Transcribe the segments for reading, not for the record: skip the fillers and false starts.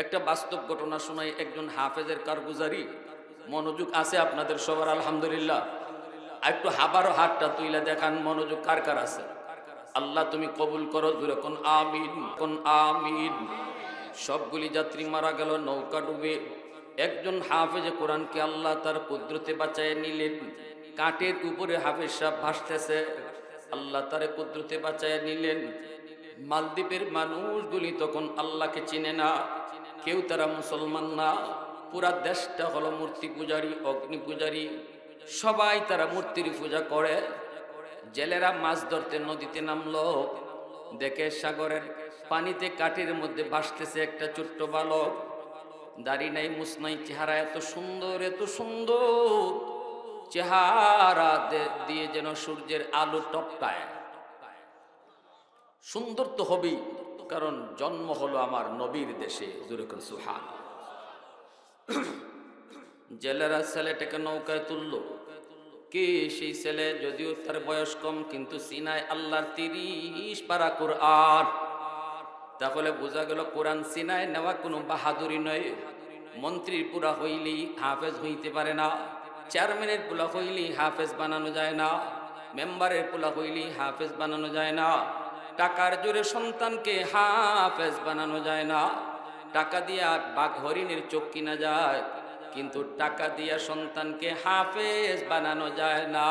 একটা বাস্তব ঘটনা শোনাই। একজন হাফেজের কারগুজারি, মনোযোগ আছে আপনাদের সবার আলহামদুলিল্লাহ। একটু হাবারও হাতটা তুইলা দেখান, মনোযোগ কার কার আছে। আল্লাহ তুমি কবুল করো, জুড়ে কোন আমিন, কোন আমিন। সবগুলি যাত্রী মারা গেল নৌকা ডুবে। একজন হাফেজে কোরআনকে আল্লাহ তার কুদরতে বাঁচায় নিলেন। কাঠের উপরে হাফেজ সাহেব ভাসতেছে, আল্লাহ তার কুদরতে বাঁচায় নিলেন। মালদ্বীপের মানুষগুলি তখন আল্লাহকে চিনে না, কেউ তারা মুসলমান না। পুরা দেশটা হলো মূর্তি পূজারী, অগ্নি পূজারী, সবাই তারা মূর্তির পূজা করে। জেলেরা মাছ ধরতে নদীতে নামলো, দেখে সাগরের পানিতে কাঠের মধ্যে ভাসতেছে একটা ছোট্ট বালক। দাড়ি নাই, মুছ নাই, চেহারা এত সুন্দর, এত সুন্দর চেহারা দিয়ে যেন সূর্যের আলো টপকায়। সুন্দর তো হবেই, কারণ জন্ম হলো আমার নবীর দেশে, জুরেকুল সুহান। জেলেরা ছেলেটাকে নৌকায় তুললো। কে সেই ছেলে? যদিও তার বয়স কম, কিন্তু সিনায় আল্লাহর 30 পারা কোরআন। তাহলে বোঝা গেল কোরআন সিনায় নেওয়া কোনো বাহাদুরি নয়। মন্ত্রীর পুরা হইলেই হাফেজ হইতে পারে না, চেয়ারম্যানের পোলা হইলেই হাফেজ বানানো যায় না, মেম্বারের পোলা হইলেই হাফেজ বানানো যায় না, টাকার জোরে সন্তানকে হাফেজ বানানো যায় না। টাকা দিয়া বাঘ হরিণের চোখ কিনা যায়, কিন্তু টাকা দিয়া সন্তানকে হাফেজ বানানো যায় না।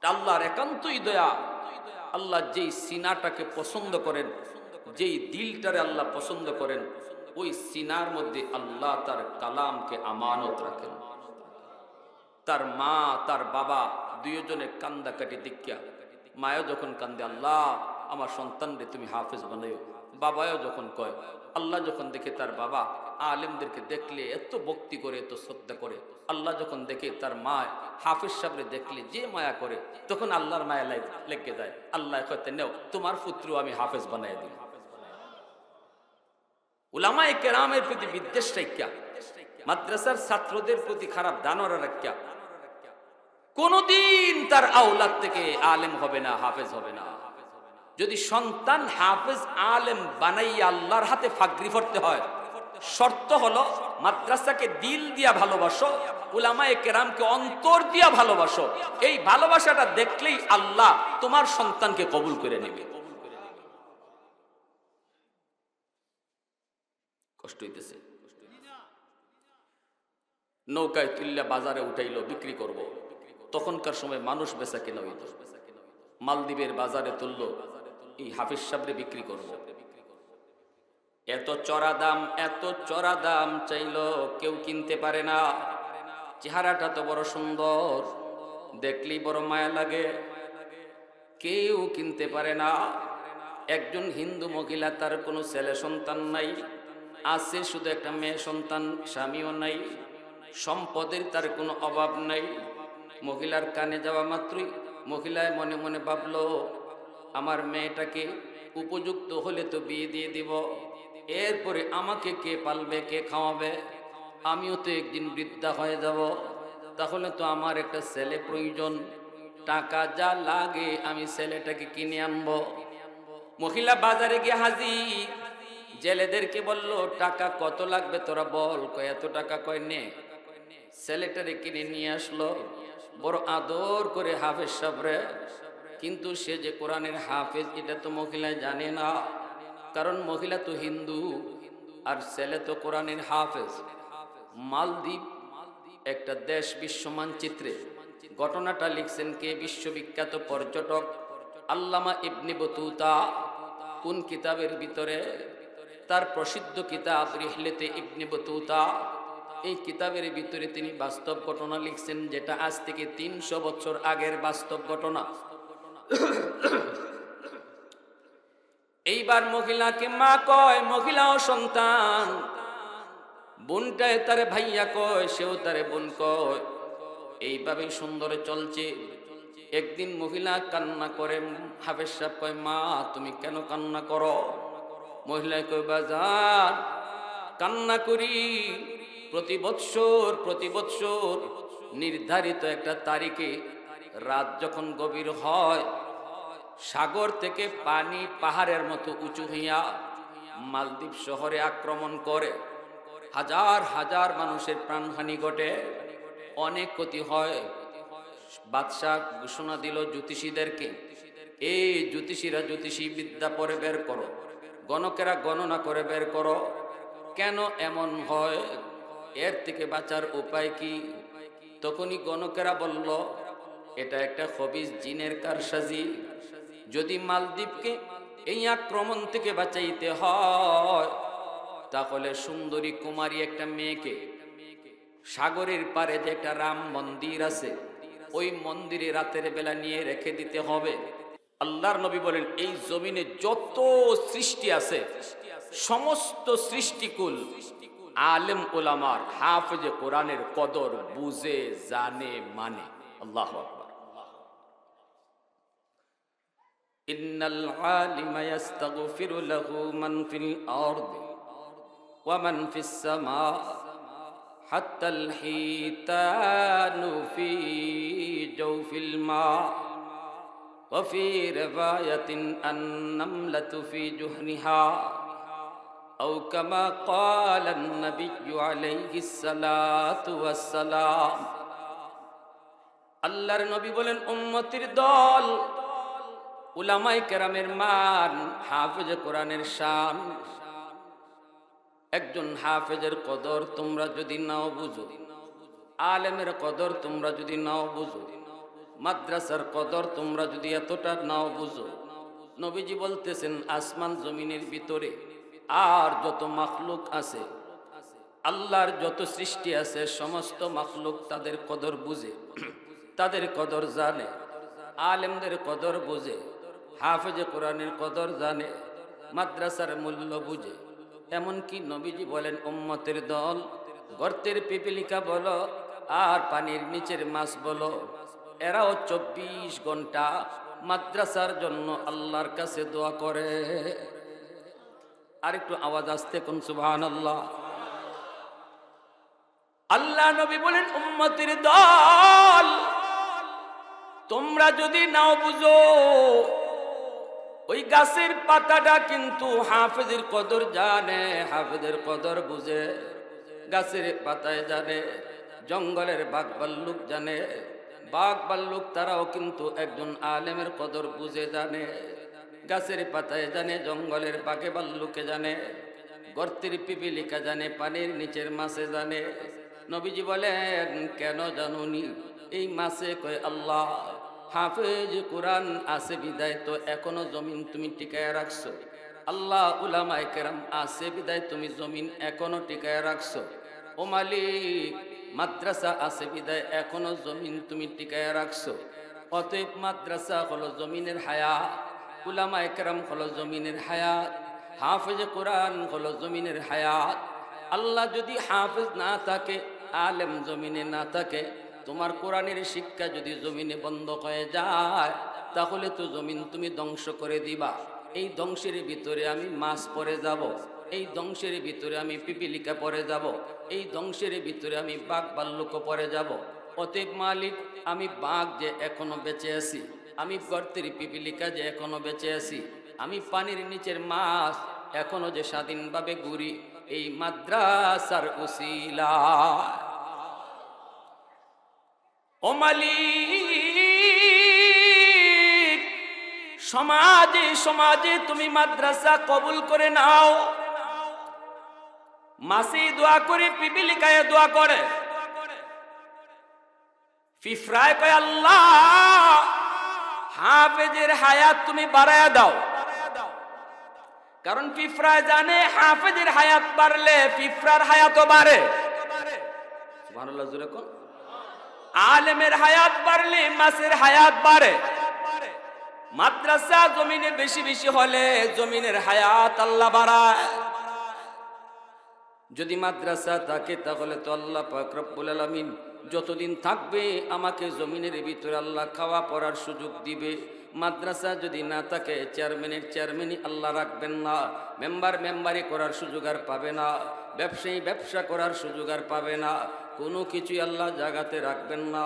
আল্লাহর একান্তই দয়া। আল্লাহ যেই সিনাটাকে পছন্দ করেন, যেই দিলটারে আল্লাহ পছন্দ করেন, ওই সিনার মধ্যে আল্লাহ তার কালামকে আমানত রাখেন। তার মা তার বাবা দুইজনে কান্দাকাটি দীক্ষা। মায়ও যখন কান্দে, আল্লাহ আমার সন্তানরে তুমি হাফেজ বানাইও। বাবাও যখন কয়, আল্লাহ যখন দেখে তার বাবা আলেমদেরকে দেখলে এত ভক্তি করে, এত শ্রদ্ধা করে, আল্লাহ যখন দেখে তার মা হাফেজ সাহেবরে দেখলে যে মায়া করে, তখন আল্লাহর মায়া লেগে যায়। আল্লাহ কইতে, নেও তোমার পুত্র আমি হাফেজ বানাই দিই। উলামায়ে কেরামের প্রতি বিদ্বেষ রাখিয়া, মাদ্রাসার ছাত্রদের প্রতি খারাপ ধারণা রাখিয়া কোনদিন তার আওলাদ থেকে আলেম হবে না, হাফেজ হবে না। যদি সন্তান হাফেজ আলেম বানাইয়া আল্লাহর হাতে ফাকরি করতে হয়, শর্ত হলো মাদ্রাসাকে দিল দিয়া ভালোবাসো, উলামায়ে কেরামকে অন্তর দিয়া ভালোবাসো। এই ভালোবাসাটা দেখলেই আল্লাহ তোমার সন্তানকে কবুল করে নেবে। কষ্ট হইতেছে? নৌকায় তুল্লা বাজারে উঠাইলো, বিক্রি করব। তখনকার সময় মানুষ বেচা কেনা হইত। মালদ্বীপের বাজারে তুললো, এই হাফিজ সাহেবরে বিক্রি করব। এত চড়া দাম, এত চড়া দাম চাইলো, কেউ কিনতে পারে না। চেহারাটা তো বড় সুন্দর, দেখলেই বড় মায়া লাগে, কেউ কিনতে পারে না। একজন হিন্দু মহিলা, তার কোনো ছেলে সন্তান নাই, আছে শুধু একটা মেয়ে সন্তান, স্বামীও নাই, সম্পদের তার কোনো অভাব নাই। মহিলার কানে যাওয়া মাত্রই মহিলায় মনে মনে ভাবলো, আমার মেয়েটাকে উপযুক্ত হলে তো বিয়ে দিয়ে দিব, এরপরে আমাকে কে পালবে, কে খাওয়াবে? আমিও তো একদিন বৃদ্ধা হয়ে যাব, তাহলে তো আমার একটা ছেলে প্রয়োজন। টাকা যা লাগে আমি ছেলেটাকে কিনে আনবো। মহিলা বাজারে গিয়ে হাজির, জেলেদেরকে বলল, টাকা কত লাগবে তোরা বল। কয় এত টাকা। কয় নে। ছেলেটারে কিনে নিয়ে আসলো, বড় আদর করে হাফেজ সাহেবরে। কিন্তু সে যে কোরআনের হাফেজ এটা তো মহিলা জানে না, কারণ মহিলা তো হিন্দু আর ছেলে তো কোরআনের হাফেজ। মালদ্বীপ একটা দেশ বিশ্ব মানচিত্রে। ঘটনাটা লিখছেন কে? বিশ্ববিখ্যাত পর্যটক আল্লামা ইবনে বতুতা। কোন কিতাবের ভিতরে? তার প্রসিদ্ধ কিতাব রিহলাতে ইবনে বতুতা। এই কিতাবের ভিতরে তিনি বাস্তব ঘটনা লিখছেন, যেটা আজ থেকে 300 বছর আগের বাস্তব ঘটনা। এইবার মহিলাকে মা কয়, মহিলাও সন্তান, বোনটায় তারে ভাইয়া কয়, সেও তারে বোন কয়। এইভাবে সুন্দরে চলছে। একদিন মহিলা কান্না করে, হাফেজ সাহেব কয়, মা তুমি কেন কান্না করো? মহিলা কয়, বাজার কান্না করি প্রতি বৎসর নির্ধারিত একটা তারিখে রাত যখন গভীর হয়, সাগর থেকে পানি পাহাড়ের মতো উঁচু হইয়া মালদ্বীপ শহরে আক্রমণ করে, হাজার হাজার মানুষের প্রাণহানি ঘটে, অনেক ক্ষতি হয়। বাদশাহ ঘোষণা দিল জ্যোতিষীদেরকে, এই জ্যোতিষীরা জ্যোতিষী বিদ্যা পরে বের করো, গণকেরা গণনা করে বের করো, কেন এমন হয়, এর থেকে বাঁচার উপায় কি? তখনই গণকেরা বলল, এটা একটা খবিস জিনের কারসাজি। যদি মালদ্বীপকে এই আক্রমণ থেকে বাঁচাইতে হয়, তাহলে সুন্দরী কুমারী একটা মেয়েকে সাগরের পারে যে একটা রাম মন্দির আছে, ওই মন্দিরে রাতের বেলা নিয়ে রেখে দিতে হবে। আল্লাহর নবী বলেন, এই জমিনে যত সৃষ্টি আছে, সমস্ত সৃষ্টিকুল আলেম ওলামার হাফেজে কোরআনের কদর বুঝে জানে মানে। আল্লাহু আকবার। ইন্নাল আলিমা ইস্তাগফিরু লাহু মান ফিল আরদি ওয়া মান ফিস সামা হাত্তাল হিতানু ফি জাওফিল মা ওয়া ফি রিওয়ায়াতিন আন-নামলাতু ফি জুহরিহা আও কামা ক্বালা আন-নাবিয়্যু আলাইহিস সালাতু ওয়াস সালাম। আল্লাহর নবী বলেন, উম্মতের দল, উলামায়ে কেরামের মান, হাফেজে কোরআনের শান। একজন হাফেজের কদর তোমরা যদি নাও বুঝো, আলেমের কদর তোমরা যদি নাও বুঝো, মাদ্রাসার কদর তোমরা যদি এতটা নাও বুঝো, নবীজি বলতেছেন আসমান জমিনের ভিতরে আর যত মাখলুক আছে, আল্লাহর যত সৃষ্টি আছে, সমস্ত মাখলুক তাদের কদর বুঝে, তাদের কদর জানে, আলেমদের কদর বুঝে, হাফেজে কোরআনের কদর জানে, মাদ্রাসার মূল্য বুঝে। এমনকি নবীজি বলেন, উম্মতের দল, গর্তের পিপিলিকা বলো আর পানির নিচের মাছ বলো, এরাও 24 ঘন্টা মাদ্রাসার জন্য আল্লাহর কাছে দোয়া করে। আর একটু আওয়াজ আসতে কোন সুবহানাল্লাহ। আল্লাহ নবী বলেন, উম্মতের দল, তোমরা যদি নাও বুঝো, ওই গাছের পাতাটা কিন্তু হাফেজের কদর জানে, হাফেজের কদর বুঝে, গাছের পাতায় জানে, জঙ্গলের বাঘ ভাল্লুক জানে, বাঘ ভাল্লুক তারাও কিন্তু একজন আলেমের কদর বুঝে জানে, গাছের পাতায় জানে, জঙ্গলের বাঘে ভাল্লুকে জানে, গর্তের পিপিলিকা জানে, পানির নিচের মাছে জানে। নবীজি বলেন, কেন জানুনি? এই মাছে কয় আল্লাহ, হাফেজ কোরআন আছে বিদায় তো এখনো জমিন তুমি টিকায় রাখছো। আল্লাহ, উলামায়ে কেরাম আছে বিদায় তুমি জমিন এখনো টিকায় রাখছো। ও মালিক, মাদ্রাসা আছে বিদায় এখনো জমিন তুমি টিকায় রাখছো। অতএব মাদ্রাসা হলো জমিনের হায়াত, উলামায়ে কেরাম হলো জমিনের হায়াত, হাফেজ কোরআন হলো জমিনের হায়াত। আল্লাহ যদি হাফেজ না থাকে, আলেম জমিনে না থাকে, তোমার কোরআনের শিক্ষা যদি জমিনে বন্ধ হয়ে যায়, তাহলে তো জমিন তুমি ধ্বংস করে দিবা। এই ধ্বংসের ভিতরে আমি মাছ পড়ে যাব, এই ধ্বংসের ভিতরে আমি পিপিলিকা পড়ে যাব, এই ধ্বংসের ভিতরে আমি বাঘ ভাল্লুক পড়ে যাব। অতএব মালিক, আমি বাঘ যে এখনো বেঁচে আছি, আমি গর্তের পিপিলিকা যে এখনো বেঁচে আছি, আমি পানির নিচের মাছ এখনো যে স্বাধীনভাবে ঘুরি, এই মাদ্রাসার উসিলা। ও মালিক, সমাজে সমাজে তুমি মাদ্রাসা কবুল করে নাও। মাসি দোয়া করে, পিপিলিকায় দোয়া করে, ফিফরায় কয় আল্লাহ, হাফেজের হায়াত তুমি বাড়ায়া দাও। কারণ ফিফরায় জানে হাফেজের হায়াত বাড়লে ফিফরার হায়াতও বাড়ে। সুবহানাল্লাহ, জোরে কোন। আলেমের হায়াত বাড়লে মাছের হায়াত বাড়ে। মাদ্রাসা জমিনে বেশি বেশি হলে জমিনের হায়াত আল্লাহ বাড়ায়। যদি মাদ্রাসা থাকে তাহলে তো আল্লাহ পাক রব্বুল আলামিন যতদিন থাকবে আমাকে জমিনের ভিতরে আল্লাহ খাওয়া পড়ার সুযোগ দিবে। মাদ্রাসা যদি না থাকে, চেয়ারম্যানের চেয়ারম্যানই আল্লাহ রাখবেন না, মেম্বারি করার সুযোগ আর পাবে না, ব্যবসায়ী ব্যবসা করার সুযোগ আর পাবে না, কোনো কিছুই আল্লাহ জাগাতে রাখবেন না,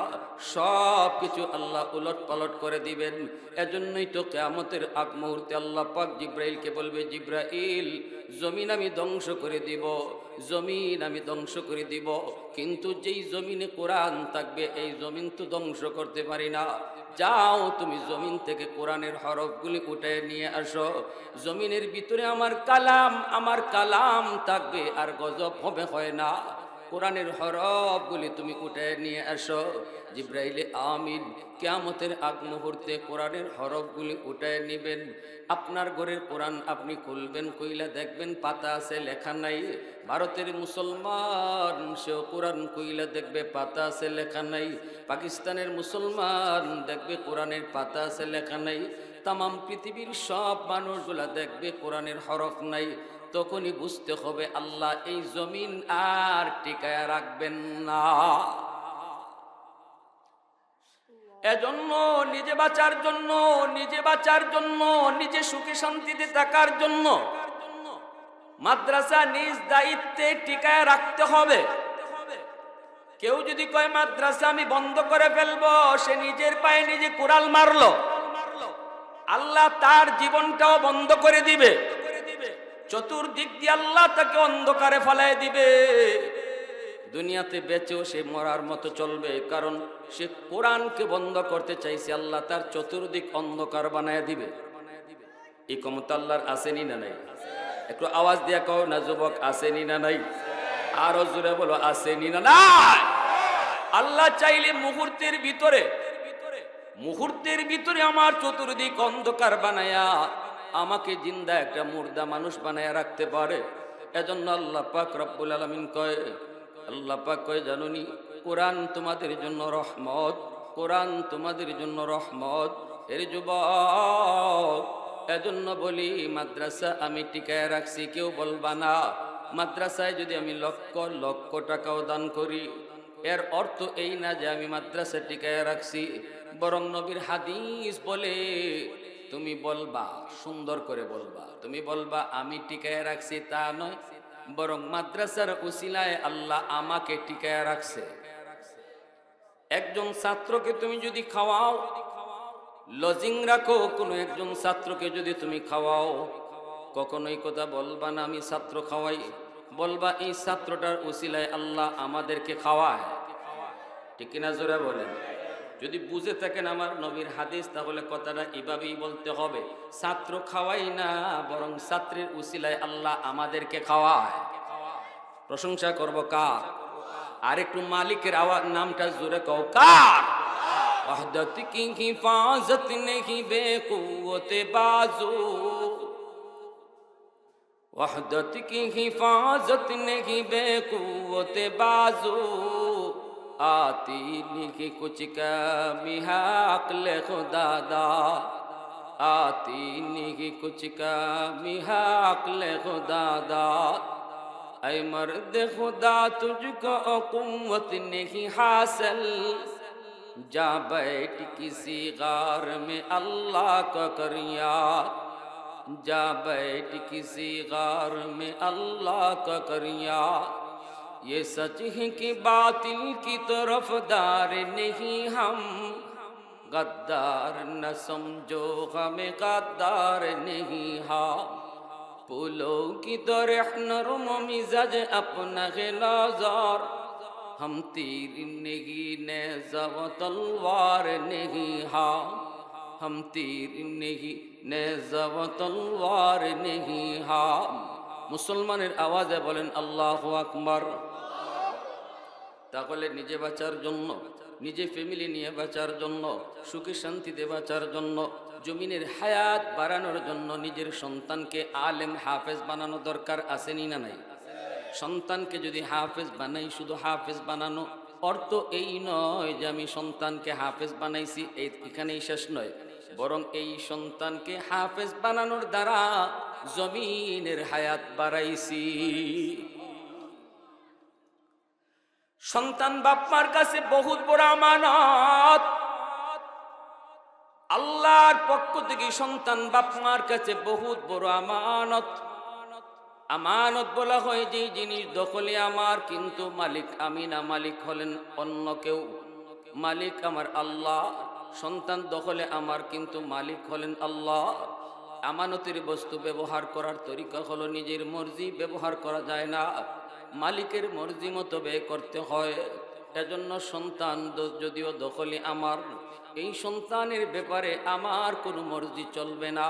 সব কিছু আল্লাহ উলট পালট করে দিবেন। এজন্যই তো কিয়ামতের আগ মুহূর্তে আল্লাহ পাক জিব্রাইলকে বলবে, জিব্রাইল জমিন আমি ধ্বংস করে দিব, জমিন আমি ধ্বংস করে দিব, কিন্তু যেই জমিনে কোরআন থাকবে এই জমিন তো ধ্বংস করতে পারি না। যাও তুমি জমিন থেকে কোরআনের হরফগুলি উঠে নিয়ে আসো, জমিনের ভিতরে আমার কালাম থাকবে, আর গজব হবে হয় না। কোরআনের হরফগুলি তুমি উঠে নিয়ে আসো। জিব্রাইল আমিন কিয়ামতের আগ মুহূর্তে কোরআনের হরফগুলি উঠে নেবেন। আপনার ঘরের কোরআন আপনি খুলবেন, কইলা দেখবেন পাতা আছে লেখা নাই। ভারতের মুসলমান সেও কোরআন কইলা দেখবে পাতা আছে লেখা নাই। পাকিস্তানের মুসলমান দেখবে কোরআনের পাতা আছে লেখা নাই। তামাম পৃথিবীর সব মানুষগুলা দেখবে কোরআনের হরফ নাই। তখনই বুঝতে হবে আল্লাহ এই জমিন আর টিকায় রাখবেন না। এজন্য নিজে বাঁচার জন্য, নিজে সুখে শান্তিতে থাকার জন্য মাদ্রাসা নিজ দায়িত্বে টিকায় রাখতে হবে। কেউ যদি কয় মাদ্রাসা আমি বন্ধ করে ফেলবো, সে নিজের পায়ে নিজে কুড়াল মারলো। আল্লাহ তার জীবনটাও বন্ধ করে দিবে, চতুর্দিক দিয়ে আল্লাহ তাকে অন্ধকারে ফেলায় দিবে। দুনিয়াতে বেঁচেও সে মরার মতো চলবে, কারণ সে কোরআনকে বন্ধ করতে চাইছে, আল্লাহ তার চতুর্দিক অন্ধকার বানায় দিবে। এই ক্ষমতা আল্লাহর আসেনি না নাই? একটু আওয়াজ দিয়া কও না যুবক, আসেনি না নাই? আরো জোরে বলো, আসেনি না নাই? আল্লাহ চাইলে মুহূর্তের ভিতরে আমার চতুর্দিক অন্ধকার বানায়া আমাকে জিন্দা একটা মুর্দা মানুষ বানায়া রাখতে পারে। এজন্য আল্লাহ পাক রব্বুল আলামিন কয়, আল্লাহ পাক কয় জানুনি কোরআন তোমাদের জন্য রহমত, কোরআন তোমাদের জন্য রহমত। এর যুবক, এজন্য বলি মাদ্রাসা আমি টিকায় রাখছি, কেউ বলবা না মাদ্রাসায় যদি আমি লক্ষ লক্ষ টাকাও দান করি, এর অর্থ এই না যে আমি মাদ্রাসা টিকায় রাখছি। বরং নবীর হাদিস বলে তুমি বলবা, সুন্দর করে বলবা, তুমি বলবা আমি টিকায় রাখছি তা নয়, বরং মাদ্রাসার উসিলায় আল্লাহ আমাকে টিকায় রাখছে। একজন ছাত্রকে তুমি যদি খাওয়াও, লজিং রাখো, কোনো একজন ছাত্রকে যদি তুমি খাওয়াও, কখনোই কথা বলবা না আমি ছাত্র খাওয়াই, বলবা এই ছাত্রটার উসিলায় আল্লাহ আমাদেরকে খাওয়ায়। ঠিক কিনা জোরে বলেন? যদি বুঝে থাকেন আমার নবীর হাদিস, তাহলে কথাটা এভাবেই বলতে হবে, ছাত্র খাওয়াই না, বরং ছাত্রের উসিলায় আল্লাহ আমাদেরকে খাওয়ায়। প্রশংসা করব কার? আর একটু মালিকের আওয়াজ নামটা জোরে কও, কার? ওয়াহদত কি হিফাজত নেহি বেকুওতে বাজু, ওয়াহদত কি হিফাজত নেহি বেকুওতে বাজু, आती नहीं कुछ कमी है अक्ल खुदा दा, आती नहीं कुछ कमी है अक्ल खुदा दा। ऐ मर्द खुदा तुझको कुव्वत नहीं हासिल, जा बैठ किसी गार में अल्लाह का कर याद, जा बैठ किसी गार में अल्लाह का कर याद। ये सच है कि बातिल की तरफदार नहीं हम, गद्दार न समझो हमें गद्दार नहीं हाँ। फूलों की तरह नरम मिजाज अपना है नज़र, हम तीर नहीं नेज़ा व तलवार नहीं हाँ, हम तीर नहीं नेज़ा व तलवार नहीं हाँ। মুসলমানের আওয়াজে বলেন আল্লাহু আকবার। তাহলে নিজে বাঁচার জন্য, নিজে ফ্যামিলি নিয়ে বাঁচার জন্য, সুখে শান্তিতে বাঁচার জন্য, জমিনের হায়াত বাড়ানোর জন্য নিজের সন্তানকে আলেম হাফেজ বানানো দরকার, আসেনি না নাই? সন্তানকে যদি হাফেজ বানাই, শুধু হাফেজ বানানো অর্থ এই নয় যে আমি সন্তানকে হাফেজ বানাইছি এখানেই শেষ নয়, বরং এই সন্তানকে হাফেজ বানানোর দ্বারা জমিনের হায়াত বাড়াইছি। সন্তান বাপমার কাছে বহুত বড় আমানত, আল্লাহর পক্ষ থেকে সন্তান বাপমার কাছে বহুত বড় আমানত। আমানত বলা হয় যে জিনিস দখলে আমার, কিন্তু মালিক আমি না, মালিক হলেন অন্য কেউ। মালিক আমার আল্লাহ। সন্তান দখলে আমার, কিন্তু মালিক হলেন আল্লাহ। আমানতের বস্তু ব্যবহার করার তরিকা হলো নিজের মর্জি, ব্যবহার করা যায় না, মালিকের মর্জি মতো ব্যয় করতে হয়। এজন্য সন্তান যদিও দখলে আমার, এই সন্তানের ব্যাপারে আমার কোনো মর্জি চলবে না,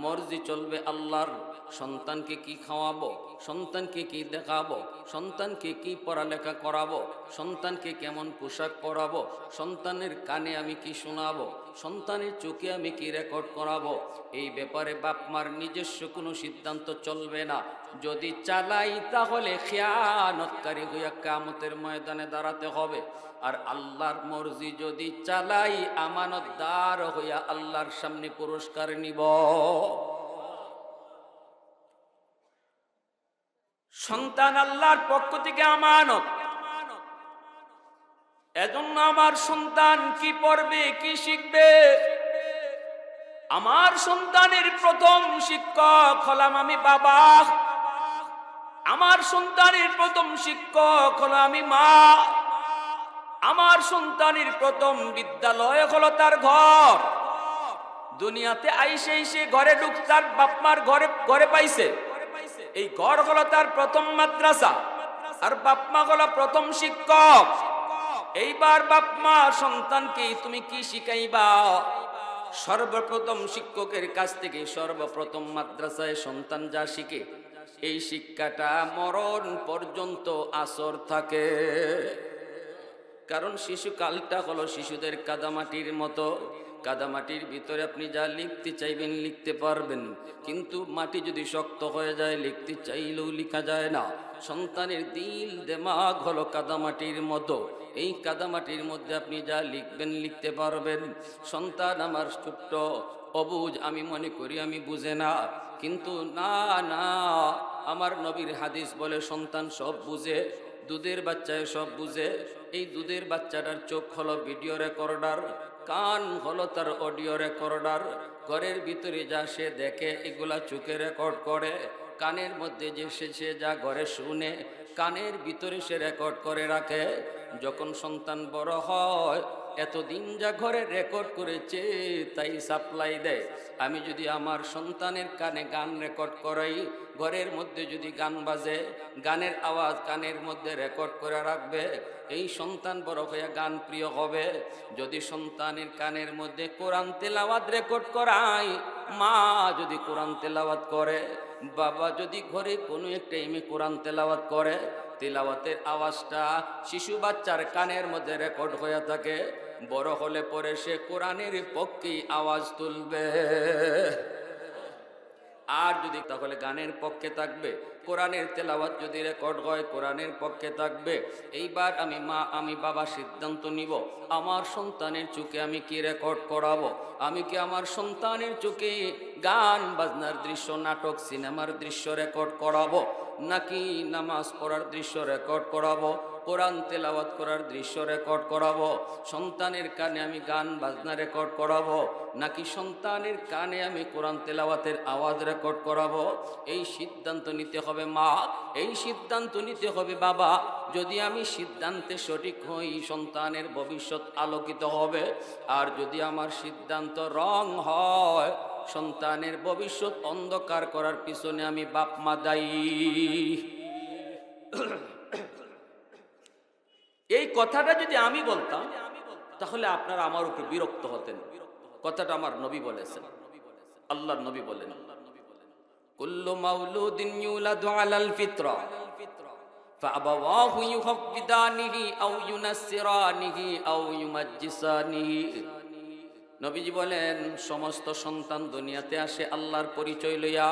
মর্জি চলবে আল্লাহর। সন্তানকে কি খাওয়াবো, সন্তানকে কি দেখাবো, সন্তানকে কি পড়ালেখা করাবো, সন্তানকে কেমন পোশাক পরাবো, সন্তানের কানে আমি কি শোনাবো, সন্তানের চোখে আমি কি রেকর্ড করাবো, এই ব্যাপারে বাপ মার নিজস্ব কোনো সিদ্ধান্ত চলবে না। যদি চালাই তাহলে খেয়ানতকারী হইয়া কিয়ামতের ময়দানে দাঁড়াতে হবে। আর আল্লাহর মর্জি যদি চালাই, আমানতদার হইয়া আল্লাহর সামনে পুরস্কার নিব। সন্তান আল্লাহর পক্ষ থেকে আমানত। এজন্য আমার সন্তান কি পড়বে, কি শিখবে, আমার সন্তানের প্রথম শিক্ষক হলাম আমি বাবা, আমার সন্তানের প্রথম শিক্ষক হলো আমি মা, আমার সন্তানের প্রথম বিদ্যালয় হলো তার ঘর। দুনিয়াতে আইসে এসে ঘরে ঢুক তার বাপ মার ঘরে পাইছে, এই ঘর হলো তার প্রথম মাদ্রাসা, আর বাপ মা হলো প্রথম শিক্ষক। এইবার বাপ মা সন্তানকে তুমি কি শিখাইবা? সর্বপ্রথম শিক্ষকের কাছ থেকে সর্বপ্রথম মাদ্রাসায় সন্তান যা শিখে, এই শিক্ষাটা মরণ পর্যন্ত আসর থাকে। কারণ শিশুকালটা হলো শিশুদের কাদামাটির মতো। কাদামাটির ভিতরে আপনি যা লিখতে চাইবেন লিখতে পারবেন, কিন্তু মাটি যদি শক্ত হয়ে যায় লিখতে চাইলেও লেখা যায় না। সন্তানের দিল দিমাগ হলো কাদামাটির মতো, এই কাদামাটির মধ্যে আপনি যা লিখবেন লিখতে পারবেন। সন্তান আমার ছোট্ট অবুঝ, আমি মনে করি আমি বুঝে না, কিন্তু না না, আমার নবীর হাদিস বলে সন্তান সব বুঝে, দুধের বাচ্চায় সব বুঝে। এই দুধের বাচ্চাটার চোখ হলো ভিডিও রেকর্ডার, কান হলো তার অডিও রেকর্ডার। ঘরের ভিতরে যা সে দেখে এগুলা চোখে রেকর্ড করে, কানের মধ্যে যে সে যা ঘরে শুনে কানের ভিতরে সে রেকর্ড করে রাখে। যখন সন্তান বড় হয়, এতদিন যা ঘরে রেকর্ড করেছে তাই সাপ্লাই দেয়। আমি যদি আমার সন্তানের কানে গান রেকর্ড করাই, ঘরের মধ্যে যদি গান বাজে, গানের আওয়াজ কানের মধ্যে রেকর্ড করে রাখবে, এই সন্তান বড় হয়ে গান প্রিয় হবে। যদি সন্তানের কানের মধ্যে কোরআন তেলাওয়াত রেকর্ড করাই, মা যদি কোরআন তেলাওয়াত করে, বাবা যদি ঘরে কোনো এক টাইমে কোরআন তেলাওয়াত করে, তেলাওয়াতের আওয়াজটা শিশু বাচ্চার কানের মধ্যে রেকর্ড হয়ে থাকে, বড় হলে পরে সে কোরআনের পক্ষেই আওয়াজ তুলবে। আর যদি তাহলে গানের পক্ষে থাকবে, কোরআনের তেলাওয়াত যদি রেকর্ড হয় কোরআনের পক্ষে থাকবে। এইবার আমি মা আমি বাবা সিদ্ধান্ত নিব, আমার সন্তানের চোখে আমি কি রেকর্ড করাবো। আমি কি আমার সন্তানের চোখে গান বাজনার দৃশ্য, নাটক সিনেমার দৃশ্য রেকর্ড করাবো, নাকি নামাজ পড়ার দৃশ্য রেকর্ড করাবো, কোরআন তেলাওয়াত করার দৃশ্য রেকর্ড করাবো? সন্তানের কানে আমি গান বাজনা রেকর্ড করাবো, নাকি সন্তানের কানে আমি কোরআন তেলাওয়াতের আওয়াজ রেকর্ড করাবো? এই সিদ্ধান্ত নিতে হবে মা, এই সিদ্ধান্ত নিতে হবে বাবা। যদি আমি সিদ্ধান্তে সঠিক হই, সন্তানের ভবিষ্যৎ আলোকিত হবে। আর যদি আমার সিদ্ধান্ত রং হয়, সন্তানের ভবিষ্যৎ অন্ধকার করার পিছনে আমি বাপ মা দায়ী। এই কথাটা যদি আমি বলতাম তাহলে আপনারা আমার উপর বিরক্ত হতেন। কথাটা আমার নবী বলেছেন, আল্লাহর নবী বলেন, কুল্লু মাউলুদিন ইউলাদু আলাল ফিতরা ফাআবাওয়াহু ইউহাব্বিদানিহি আও ইউনাসসিরানিহি আও ইউমাজ্জিসানিহি। নবীজি বলেন, সমস্ত সন্তান দুনিয়াতে আসে আল্লাহর পরিচয় লইয়া।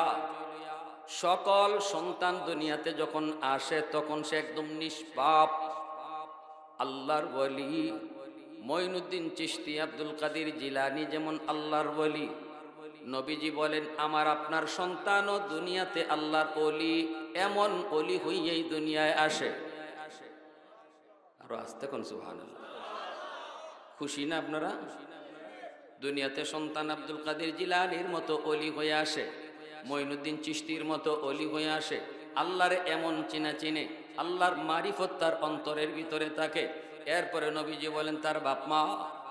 সকল সন্তান দুনিয়াতে যখন আসে তখন সে একদম নিষ্পাপ, আল্লাহর ওলি। মঈনুদ্দিন চিশতি, আব্দুল কাদের জিলানী যেমন আল্লাহর ওলি, নবীজি বলেন আমার আপনার সন্তানও দুনিয়াতে আল্লাহর ওলি, এমন ওলি হইয়াই দুনিয়ায় আসে। আরো আসতে কোন সুবহানাল্লাহ। খুশি না আপনারা? দুনিয়াতে সন্তান আব্দুল কাদের জিলানীর মতো ওলি হয়ে আসে। মঈনুদ্দিন চিশতির মতো অলি হয়ে আসে, আল্লাহর এমন চিনা চিনে, আল্লাহর মারিফত তার অন্তরের ভিতরে থাকে। এরপরে নবীজি বলেন তার বাপ মা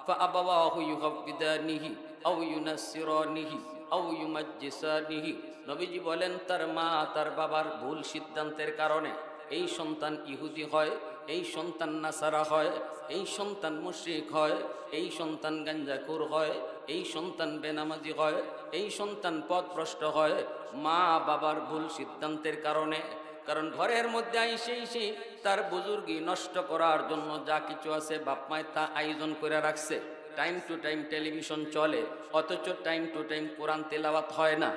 ফাআবাওয়াহু ইউহাব্বিদানিহি আও ইউনাসসিরানিহি আও ইউমাজ্জিসানিহি, নবীজি বলেন তার মা তার বাবার ভুল সিদ্ধান্তের কারণে এই সন্তান ইহুদি হয়, এই সন্তান নাসারা হয়, এই সন্তান মুশরিক হয়, এই সন্তান গাঞ্জাখোর হয়, এই সন্তান বেনামাজি হয়, এই সন্তান পথভ্রষ্ট হয়, মা বাবার ভুল সিদ্ধান্তের কারণে। কারণ ঘরের মধ্যে আইসে তার বুজুর্গি নষ্ট করার জন্য যা কিছু আছে বাপ মায় তা আয়োজন করে রাখছে। টাইম টু টাইম টেলিভিশন চলে, অথচ টাইম টু টাইম কোরআন তেলাওয়াত হয় না।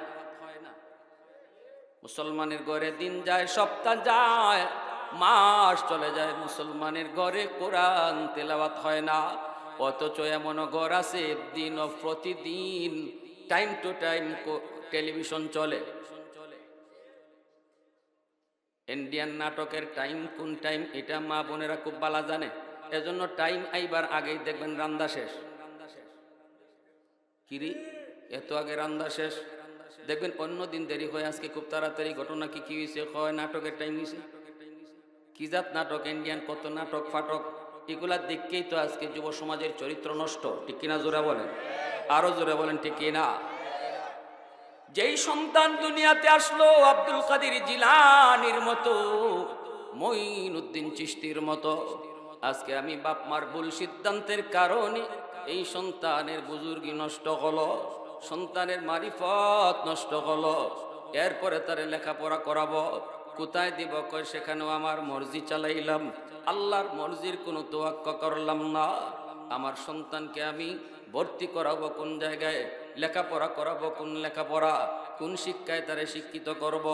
মুসলমানের ঘরে দিন যায়, সপ্তাহ যায়, মাস চলে যায়, মুসলমানের ঘরে কোরআন তেলাওয়াত হয় না। অথচ এমনও ঘর আছে দিন ও প্রতিদিন টাইম টু টাইম টেলিভিশন চলে। ইন্ডিয়ান নাটকের টাইম কোন টাইম এটা মা বোনেরা খুব ভালো জানে। এজন্য টাইম আইবার আগেই দেখবেন রান্দা শেষ। কিরি এত আগে রান্দা শেষ, দেখবেন অন্য দিন দেরি হয়, আজকে খুব তাড়াতাড়ি। ঘটনা কি হয়েছে? হয় নাটকের টাইম হয়েছে। কি জাত নাটক, ইন্ডিয়ান কত নাটক ফাটক, এগুলা দেখকেই তো আজকে যুব সমাজের চরিত্র নষ্ট। ঠিক কিনা জোরে বলেন, আরো জোরে বলেন ঠিক কিনা? যেই সন্তান দুনিয়াতে আসলো আব্দুল কাদের জিলানীর মতো, মঈনুদ্দিন চিশতির মতো, আজকে আমি বাপ মার ভুল সিদ্ধান্তের কারণে এই সন্তানের বুজুর্গি নষ্ট হলো, সন্তানের মারিফত নষ্ট হলো। এরপরে তারে লেখাপড়া করাবো, কোথায় দিব? কয় সেখানেও আমার মর্জি চালাইলাম, আল্লাহর মর্জির কোনো তোয়াক্কা করলাম না। আমার সন্তানকে আমি ভর্তি করাবো কোন জায়গায়, লেখাপড়া করাবো কোন লেখাপড়া, কোন শিক্ষায় তারে শিক্ষিত করব,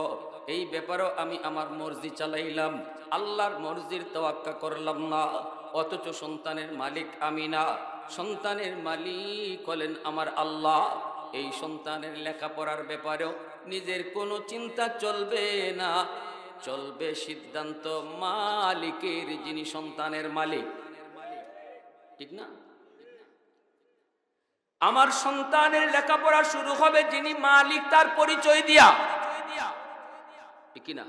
এই ব্যাপারেও আমি আমার মর্জি চালাইলাম, আল্লাহর মর্জির তোয়াক্কা করলাম না। অথচ সন্তানের মালিক আমি না, সন্তানের মালিক হলেন আমার আল্লাহ। এই সন্তানের লেখাপড়ার ব্যাপারেও নিজের কোনো চিন্তা চলবে না, চলবে সিদ্ধান্ত মালিকের, যিনি সন্তানের মালিক। ঠিক না? আমার সন্তানের লেখাপড়া শুরু হবে যিনি মালিক তার পরিচয় দিয়া। ঠিক না?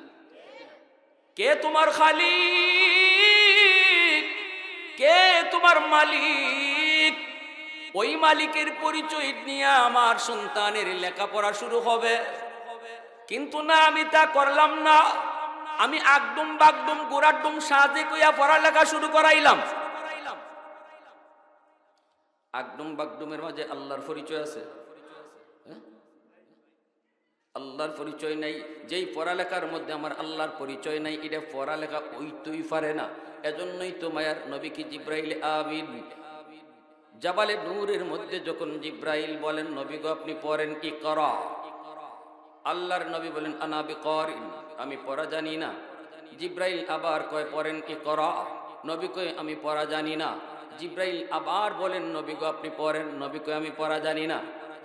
কে তোমার খালিক, কে তোমার মালিক, ওই মালিকের পরিচয় নিয়ে আমার সন্তানের লেখাপড়া শুরু হবে। কিন্তু না, আমি তা করলাম না, আমি আগডুম বাগডুম গোড়াডুম সাজে কইয়া পড়ালেখা শুরু করাইলাম। আগডুম বাগডুমের মাঝে আল্লাহর পরিচয় আছে? আল্লাহর পরিচয় নাই। যেই পড়ালেখার মধ্যে আমার আল্লাহর পরিচয় নাই, এটা পড়ালেখা ওইটুই পারে না। এজন্যই তো মায়ার নবী কি জিব্রাইল আমিন জাবালে নূরের মধ্যে যখন জিব্রাইল বলেন নবী গো আপনি পড়েন ইকরা, আল্লাহর নবী বলেন আনা বিকারিন, আমি পড়া জানি না। জিব্রাইল আবার কয় পড়েন ইকরা, নবী কয় আমি পড়া জানি না। জিব্রাইল আবার বলেন নবী গো আপনি পড়েন, নবী কয় আমি পড়া জানি না।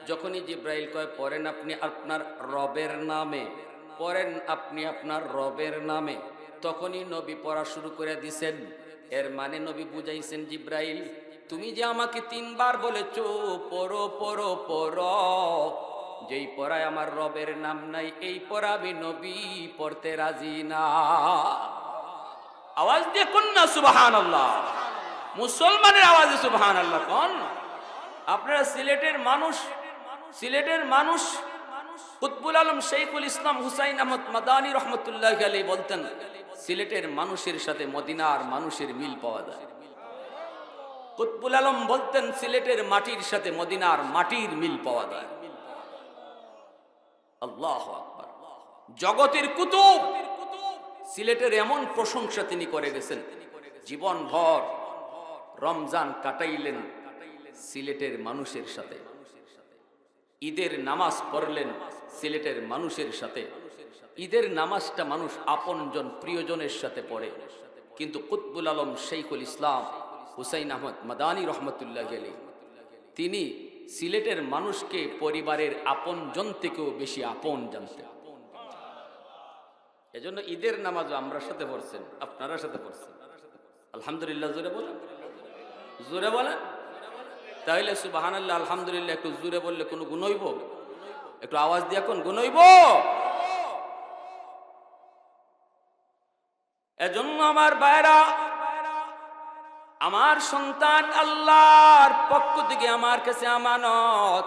যখনই জিব্রাইল কয় পড়েন আপনি আপনার রবের নামে, পড়েন আপনি আপনার রবের নামে, তখনই নবী পড়া শুরু করে দিছেন। এর মানে নবী বুঝাইছেন জিব্রাইল তুমি যে আমাকে 3 বার বলেছো পড়ো পড়ো পড়ো, যেই পড়ায় আমার রবের নাম নাই এই পড়া আমি নবী পড়তে রাজি না। আওয়াজ দিয়ে কোন না সুবহানাল্লাহ, মুসলমানের আওয়াজে সুবহানাল্লাহ কোন। আপনারা সিলেটের মানুষ কুতবুল আলম শেখুল ইসলাম হুসাইন আহমদ মাদানী রহমতুল্লাহ আলাইহি বলতেন সিলেটের মানুষের সাথে মদিনার মানুষের মিল পাওয়া যায়। কুতবুল আলম বলতেন সিলেটের মাটির সাথে মদিনার মাটির মিল পাওয়া যায়। আল্লাহু আকবার। জগতের কুতুব সিলেটের এমন প্রশংসা তিনি করে গেছেন, জীবনভর রমজান কাটাইলেন সিলেটের মানুষের সাথে, ঈদের নামাজ পড়লেন সিলেটের মানুষের সাথে। ঈদের নামাজটা মানুষ আপনজন প্রিয়জনের সাথে পড়ে, কিন্তু কুতবুল আলম শেখুল ইসলাম হুসাইন আহমদ মাদানী রহমতুল্লাহ আলাইহি তিনি সিলেটের মানুষকে পরিবারের আপনজন থেকেও বেশি আপন জানতেন। এজন্য ঈদের নামাজও আমরা সাথে পড়ছেন, আপনারা সাথে পড়ছেন। আলহামদুলিল্লাহ জোরে বলেন, জোরে বলেন। তাহলে সুবহানাল্লাহ আলহামদুলিল্লাহ একটু জোরে বললে কোনো গুণ হইব? একটু আওয়াজ দিয়ে কোন গুনইব। এজন্য আমার ভাইরা, আমার সন্তান আল্লাহর পক্ষ থেকে আমার কাছে আমানত।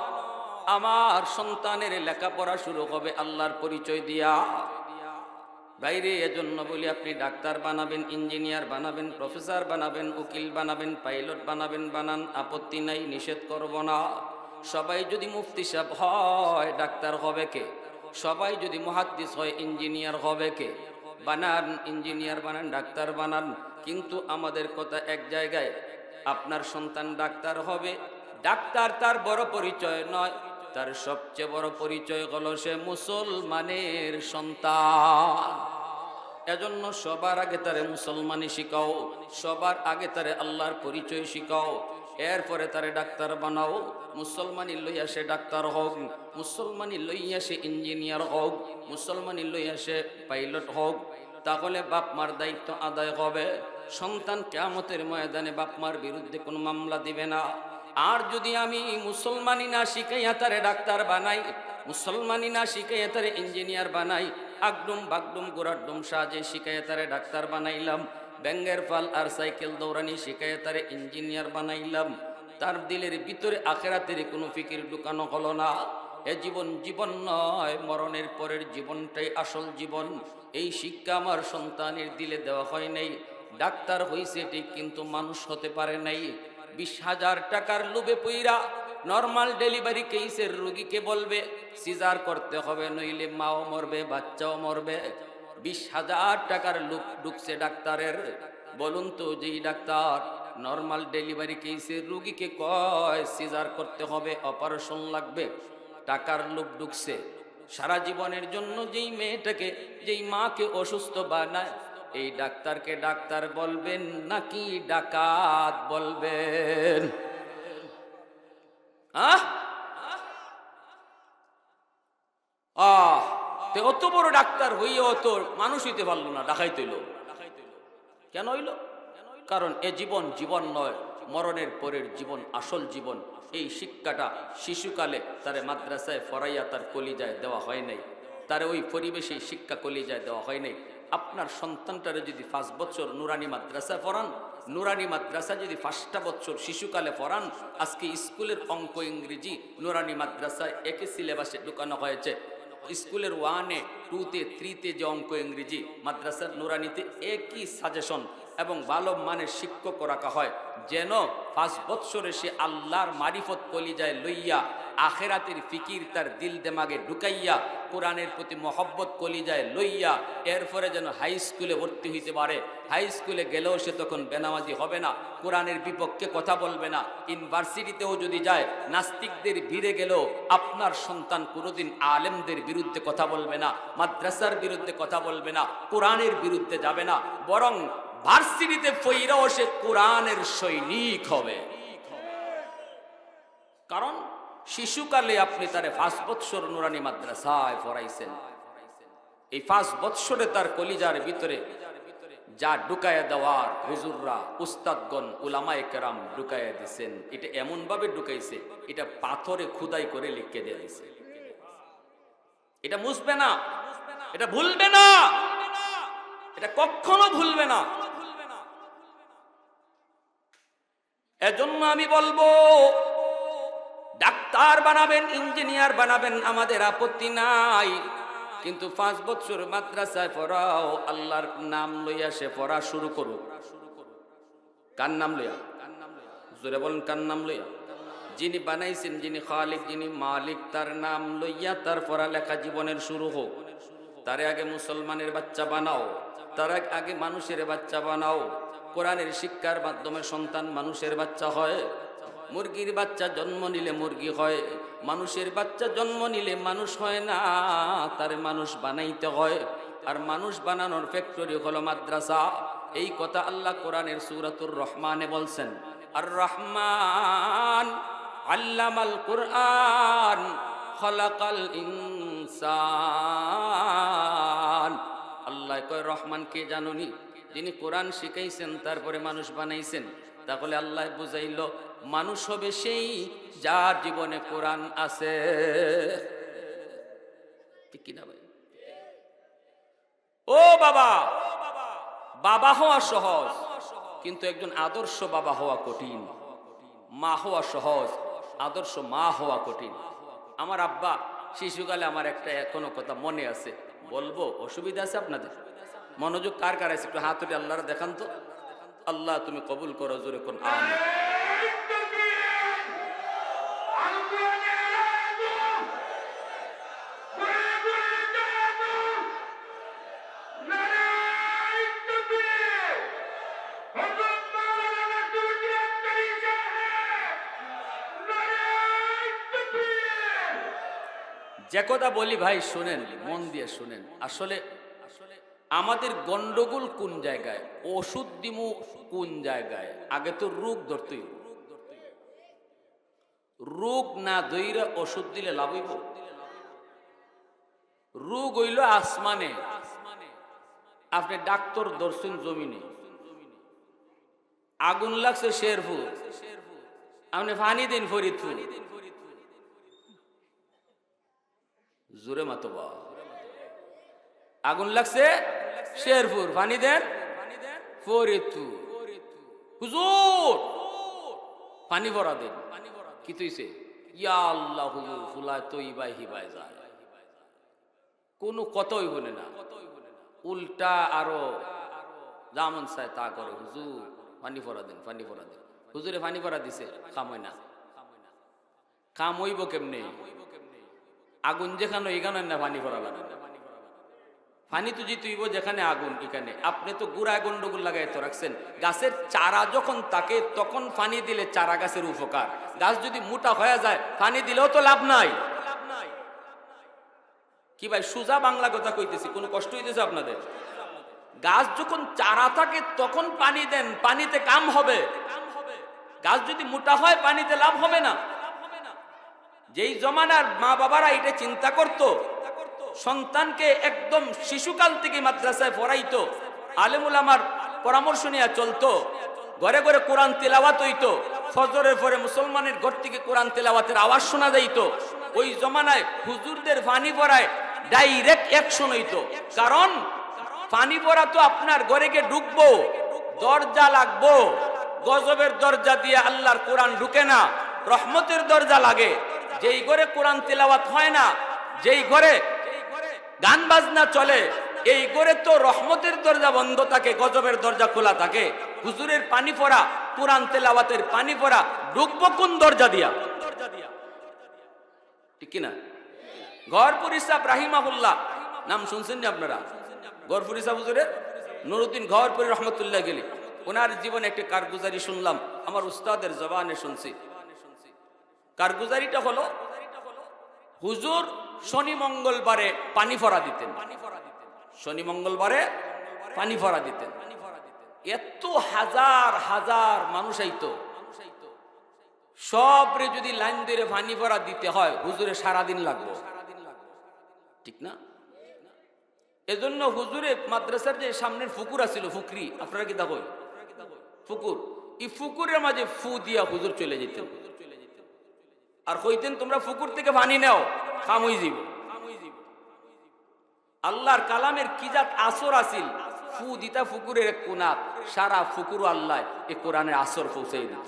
আমার সন্তানের লেখাপড়া শুরু হবে আল্লাহর পরিচয় দিয়া। বাইরে এজন্য বলি, আপনি ডাক্তার বানাবেন, ইঞ্জিনিয়ার বানাবেন, প্রফেসর বানাবেন, উকিল বানাবেন, পাইলট বানাবেন, বানান, আপত্তি নাই, নিষেধ করব না। সবাই যদি মুফতি সাহেব হয়, ডাক্তার হবে কে? সবাই যদি মুহাদ্দিস হয়, ইঞ্জিনিয়ার হবে কে? বানান, ইঞ্জিনিয়ার বানান, ডাক্তার বানান, কিন্তু আমাদের কথা এক জায়গায়। আপনার সন্তান ডাক্তার হবে, ডাক্তার তার বড় পরিচয় নয়, তার সবচেয়ে বড় পরিচয় হলো সে মুসলমানের সন্তান। এজন্য সবার আগে তারে মুসলমানি শিখাও, সবার আগে তারে আল্লাহর পরিচয় শিখাও, এরপরে তারে ডাক্তার বানাও। মুসলমানি লইয়া সে ডাক্তার হোক, মুসলমানি লইয়া সে ইঞ্জিনিয়ার হোক, মুসলমানি লইয়া সে পাইলট হোক, তাহলে বাপ মার দায়িত্ব আদায় হবে। সন্তান কিয়ামতের ময়দানে বাপ মার বিরুদ্ধে কোনো মামলা দিবে না। আর যদি আমি মুসলমানি না শিখাইয়া তারে ডাক্তার বানাই, মুসলমানি না শিখাইয়া তারে ইঞ্জিনিয়ার বানাই, আগডুম বাগডুম গোড়াডুম সাজে শিখাইয়া তারে ডাক্তার বানাইলাম, ব্যাঙ্গের ফাল আর সাইকেল দৌড়ানি শিখাইয়া তারে ইঞ্জিনিয়ার বানাইলাম, তার দিলের ভিতরে আখেরাতের কোনো ফিকির ঢুকানো হলো না। এ জীবন জীবন নয়, মরণের পরের জীবনটাই আসল জীবন। এই শিক্ষা আমার সন্তানের দিলে দেওয়া হয় নাই। ডাক্তার হইছে ঠিক, কিন্তু মানুষ হতে পারে নাই। 20,000 টাকার লোভে পইরা নরমাল ডেলিভারি কেসের রোগীকে বলবে সিজার করতে হবে, নইলে মাও মরবে, বাচ্চাও মরবে। 20,000 টাকার লোভ ঢুকছে ডাক্তারের। বলুন তো, যেই ডাক্তার নরমাল ডেলিভারি কেসের রোগীকে কয় সিজার করতে হবে, অপারেশন লাগবে, টাকার লোভ ঢুকছে। সারা জীবনের জন্য যেই মেয়েটাকে, যেই মাকে অসুস্থ বানায়, এই ডাক্তারকে ডাক্তার বলবেন নাকি ডাকাত বলবেন? অত বড় ডাক্তার হইয়াও তো মানুষ হইতে পারলো না, ডাকাইতে হইল। কেন হইল? কারণ এ জীবন জীবন নয়, মরণের পরের জীবন আসল জীবন। এই শিক্ষাটা শিশুকালে তারে মাদ্রাসায় ফরাইয়া তার কলিজায় দেওয়া হয় নাই, তারে ওই পরিবেশে শিক্ষা কলিজায় দেওয়া হয় নাই। আপনার সন্তানটারে যদি 5 বছর নুরানি মাদ্রাসায় পড়ান, নুরানি মাদ্রাসা যদি 5টা বছর শিশুকালে পড়ান, আজকে স্কুলের অঙ্ক ইংরেজি নুরানি মাদ্রাসায় একই সিলেবাসে ঢুকানো হয়েছে। স্কুলের 1-এ 2-তে 3-তে যে অঙ্ক ইংরেজি, মাদ্রাসার নুরানিতে একই সাজেশন এবং ভালো মানের শিক্ষক রাখা হয়, যেন 5 বছরে সে আল্লাহর মারিফত কলিজায় লইয়া, আখেরাতের ফিকির তার দিল দেমাগে ঢুকাইয়া, কোরআনের প্রতি মহব্বত কলিজায় লইয়া, এরপরে যেন হাই স্কুলে ভর্তি হইতে পারে। হাই স্কুলে গেলেও সে তখন বেনামাজি হবে না, কোরআনের বিপক্ষে কথা বলবে না। ইউনিভার্সিটিতেও যদি যায়, নাস্তিকদের ভিড়ে গেলেও আপনার সন্তান কোনোদিন আলেমদের বিরুদ্ধে কথা বলবে না, মাদ্রাসার বিরুদ্ধে কথা বলবে না, কোরআনের বিরুদ্ধে যাবে না, বরং ভার্সিটিতে পইরাও সে কোরআনের সৈনিক হবে। কারণ শিশুকালে আপনি তারে 5 বৎসর নুরানি মাদ্রাসায় পড়াইছেন। এই 5 বৎসরে তার কলিজার ভিতরে যা ঢুকায়া দেওয়ার হুজুররা, উস্তাদগণ, উলামায়ে কেরাম ঢুকায়া দিছেন, এটা এমন ভাবে ঢুকাইছে, এটা পাথরে খোদাই করে লিখে দিয়ে দিছে। এটা মুছবে না, এটা ভুলবে না, এটা কখনো ভুলবে না। এজন্য আমি বলবো, ডাক্তার বানাবেন, ইঞ্জিনিয়ার বানাবেন, আমাদের আপত্তি নাই, কিন্তু 5 বছর মাদ্রাসায় পড়াও, আল্লাহর নাম লইয়া সে পড়া শুরু করুক। কার নাম লইয়া? জোরে বলেন, কার নাম লইয়া? যিনি বানাইছেন, যিনি খালিক, যিনি মালিক, তার নাম লইয়া তার পড়ালেখা জীবনের শুরু হোক। তারে আগে মুসলমানের বাচ্চা বানাও, তার আগে মানুষের বাচ্চা বানাও। কোরআনের শিক্ষার মাধ্যমে সন্তান মানুষের বাচ্চা হয়। মুরগির বাচ্চা জন্ম নিলে মুরগি হয়, মানুষের বাচ্চা জন্ম নিলে মানুষ হয় না, তার মানুষ বানাইতে হয়। আর মানুষ বানানোর ফ্যাক্টরি হলো মাদ্রাসা। এই কথা আল্লাহ কোরআনের সূরাতুর রহমানে বলছেন। আর রহমান আল্লামাল কুরআন খলাকাল ইনসান। আল্লাহ কয়, রহমান কে জানুনি? যিনি কোরআন শিখাইছেন, তারপরে মানুষ বানাইছেন। তাহলে আল্লাহ বুঝাইল, মানুষ হবে সেই যার জীবনে কোরআন আছে। বাবা হওয়া সহজ, কিন্তু একজন আদর্শ বাবা হওয়া কঠিন। মা হওয়া সহজ, আদর্শ মা হওয়া কঠিন। আমার আব্বা শিশুকালে আমার একটা এখনো কথা মনে আছে, বলবো? অসুবিধা আছে আপনাদের? মনোযোগ কার কার আছে একটু হাত উঠে আল্লাহর দেখান তো। আল্লাহ তুমি কবুল করো, জোরে কোন আমিন। যে কথা বলি ভাই শুনেন, মন দিয়ে শুনেন। আসলে আমাদের গন্ডগোল কোন জায়গায়, ওষুধ দিমু কোন জায়গায়? আগে তো রোগ ধরতেই, রোগ না ধইরা ওষুধ দিলে লাভ হইব? রোগ হইল আসমানে, আপনি ডাক্তার ধরছেন জমিনে। আগুন লাগছে শেরপুর, আপনি পানি দিন ফরিদপুর। জোরে মাতবা। আগুন লাগছে শেরপুর, পানি দেন ফরিদপুর। হুজুর পানি ভরা দেন, কি তুইছে? ইয়া আল্লাহ হুজুর ফুলায় তৈবাই হিবায় যায়, কোনো কথাই বলে না, উল্টা আরো যেমন চায় তা করে। হুজুর পানি ভরা দেন, পানি ভরা দেন। হুজুরে পানি ভরা দিছে, কাম হয় না। কাম হইব কেমনে? আগুন যেখানে এখানে না পানি ভরা লাগে না। পানি তো জিতুইব যেখানে আগুন এখানে। আপনি তো গুড়ায় গন্ডগোল লাগাই তো রাখছেন। গাছের চারা যখন থাকে তখন পানি দিলে চারা গাছের উপকার। গাছ যদি মোটা হয়ে যায় পানি দিলেও তো লাভ নাই। কি ভাই সুজা বাংলা কথা কইতেছি, কোনো কষ্ট হইতেছে আপনাদের? গাছ যখন চারা থাকে তখন পানি দেন, পানিতে কাম হবে। গাছ যদি মোটা হয় পানিতে লাভ হবে না। যেই জমানার মা বাবারা এটা চিন্তা করত, সন্তানকে একদম শিশুকাল থেকে মাদ্রাসায় পড়াইতো, আলেম উলামার পরামর্শ নিয়ে চলতো, ঘরে ঘরে কোরআন তেলাওয়াত হইতো, ফজরের পরে মুসলমানের ঘর থেকে কোরআন তেলাওয়াতের আওয়াজ শোনা যাইতো। ওই জমানায় হুজুরদের পানি পড়ায় ডাইরেক্ট অ্যাকশন হইতো। কারণ পানি পড়া তো আপনার ঘরে গিয়ে ঢুকবো, দরজা লাগবো, গজবের দরজা দিয়ে আল্লাহর কোরআন ঢুকে না, রহমতের দরজা লাগে। যেই ঘরে কোরআন তেলাওয়াত হয় না, যেই ঘরে গান বাজনা চলে, এই ঘরে তো রহমতের দরজা বন্ধ থাকে, গজবের দরজা খোলা থাকে। হুজুরের পানি পড়া, কোরআন তেলাওয়াতের পানি পড়া ঢুকবো কোন দরজা দিয়া? ঠিক কিনা? গহরপুর ইসাব রাহিমাহুল্লাহ নাম শুনছেন না আপনারা? গহরপুর ইসাব হুজুরের নুরুদ্দিন গহরপুরি রহমতুল্লাহ গেলি, ওনার জীবনে একটি কারগুজারি শুনলাম, আমার উস্তাদের জবানে শুনছি। কারগুজারিটা হলো, হুজুর শনি মঙ্গলবারে পানি ভরা দিতেন। শনি মঙ্গলবারে পানি ভরা দিতেন। এত হাজার হাজার মানুষ আইতো, সবরে যদি লাইন ধরে পানি ভরা দিতে হয় হুজুরে সারাদিন লাগবে। ঠিক না? এজন্য হুজুরে মাদ্রাসার যে সামনের ফুকুর আছিল, ফুকরি আপনারা কি দেখো ফুকুর, এই ফুকুরের মাঝে ফু দিয়া হুজুর চলে যেতেন আর কইতেন তোমরা ফুকুর থেকে পানি নাও, কাম হই যাব। আল্লাহর কালামের কি জাত আসর আসিল, ফু দিতা ফুকুরের এক কোনাত, সারা ফুকুর আল্লাহ এ কোরআনের আসর পৌঁছাই দিত।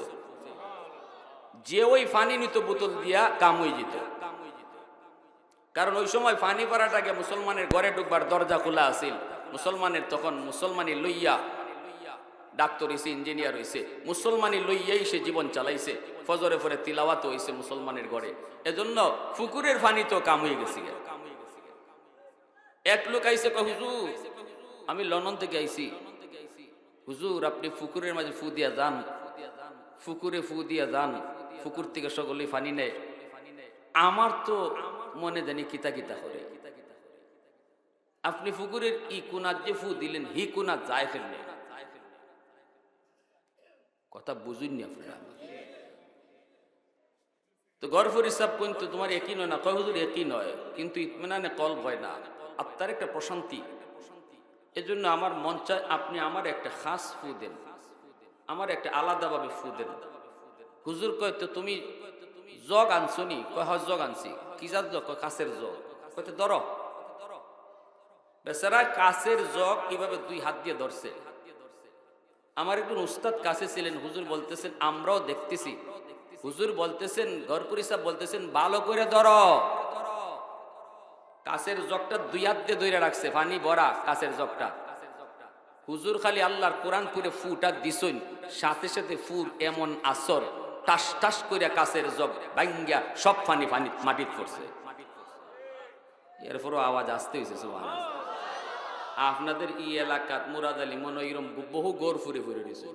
যে ওই পানি নিত বোতল দিয়া, কাম হয়ে যেত। কারণ ওই সময় পানি পড়াটাকে মুসলমানের ঘরে ঢুকবার দরজা খোলা আছিল। মুসলমানের তখন মুসলমানি লইয়া ডাক্তার হইছে, ইঞ্জিনিয়ার হইছে, মুসলমানি লইয়াই সে জীবন চালাইছে। ফজরে পরে তিলাওয়াত হইছে মুসলমানের ঘরে। এজন্য ফুকুরের পানি তো কাম হয়ে গেছে। এক লোক আইসে, হুজুর আমি লন্ডন থেকে আইছি, হুজুর আপনি ফুকুরের মাঝে ফু দিয়া যান, ফুকুরে ফু দিয়া যান, ফুকুর থেকে সকলেই পানি নেয়। আমার তো মনে জানি কিতা কিতা করে, আপনি ফুকুরের ই কোনাত যে ফু দিলেন হি কোনাত যায় ফেললে, কথা বুঝুননি আপনারা? তো গরফর হিসাব কিন্তু তোমার একই নয় না, কয় হুজুর একই নয়, কিন্তু ইতমিনানে কলব হয় না, আত্মার একটা প্রশান্তি। এজন্য আমার মন চায় আপনি আমার একটা খাস ফু দেন, আমার একটা আলাদাভাবে ফু দেন। হুজুর কয় তো তুমি জগ আনছো নি? কয় হ জগ আনছি। কি জাত জগ? কয় কাছের জগ। কয়তো ধরো। বেচারা কাছের জগ কিভাবে দুই হাত দিয়ে ধরছে, আমার একজন উস্তাদ কাছে ছিলেন, হুজুর বলতেছেন আমরাও দেখতেছি, হুজুর বলতেছেন গরপুরি সাহেব বলতেছেন ভালো করে ধরো, কাছের জগটা দুই হাত দিয়ে ধরে রাখছে, পানি ভরা কাছের জগটা। হুজুর খালি আল্লাহর কোরআন করে ফুটা দিছইন, সাথে সাথে ফুর এমন আসর, টাস টাস করে কাছের জগ ভাঙ্গিয়া সব পানি পানি মাটিত পড়ছে। এরপরও আওয়াজ আসতে হয়েছে সুবহানাল্লাহ। আপনাদের ই এলাকাত মুরাদ আলী মনে এরকম বহু গোর ফুরে ফুরে দিছে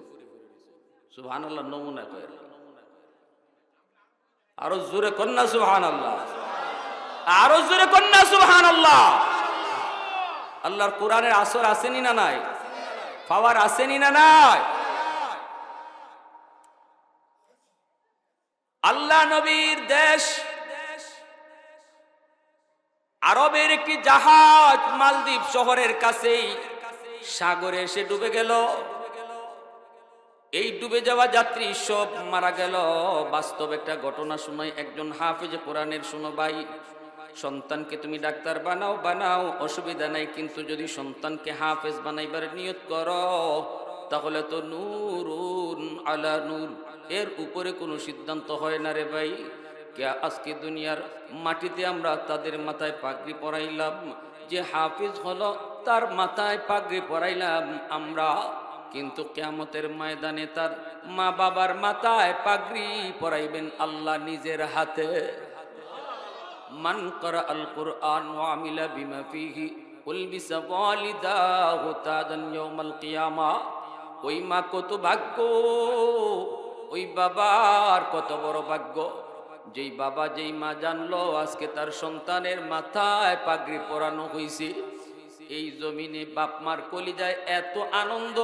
সুবহানাল্লাহ, নমুনা কয়। আরো জোরে কন্যা সুবহানাল্লাহ, আরো জোরে কন্যা সুবহানাল্লাহ। আল্লাহর কোরআনের আসর আসেনি না নাই, পাওয়ার আসেনি না নাই। আল্লাহ নবীর দেশ আরবের একটি জাহাজ মালদ্বীপ শহরের কাছেই সাগরে এসে ডুবে গেল। এই ডুবে যাওয়া যাত্রী সব মারা গেল। বাস্তব একটা ঘটনা শুনাই, একজন হাফেজ কোরআনের শুনো ভাই, সন্তানকে তুমি ডাক্তার বানাও বানাও অসুবিধা নাই, কিন্তু যদি সন্তানকে হাফেজ বানাইবার নিয়ত করো তাহলে তো নূরুন আলা নূর, এর উপরে কোনো সিদ্ধান্ত হয় না রে ভাই। কে আজকে দুনিয়ার মাটিতে আমরা তাদের মাথায় পাগড়ি পরাইলাম, যে হাফেজ হলো তার মাথায় পাগড়ি পরাইলাম আমরা, কিন্তু কিয়ামতের ময়দানে তার মা বাবার মাথায় পাগড়ি পরাইবেন আল্লাহ নিজের হাতে। মান করা আল কুরআন ওয়া আমিলা বিমা ফিহি উলবিসা ওয়ালিদাহু তাজান ইয়াউমাল কিয়ামা। ওই মা কত ভাগ্য, ওই বাবার কত বড় ভাগ্য, যেই বাবা যেই মা জানলো আজকে তার সন্তানের মাথায় পাগড়ি পরানো হয়েছে। এই জমিনে বাপ মার কলিজায় এত আনন্দ,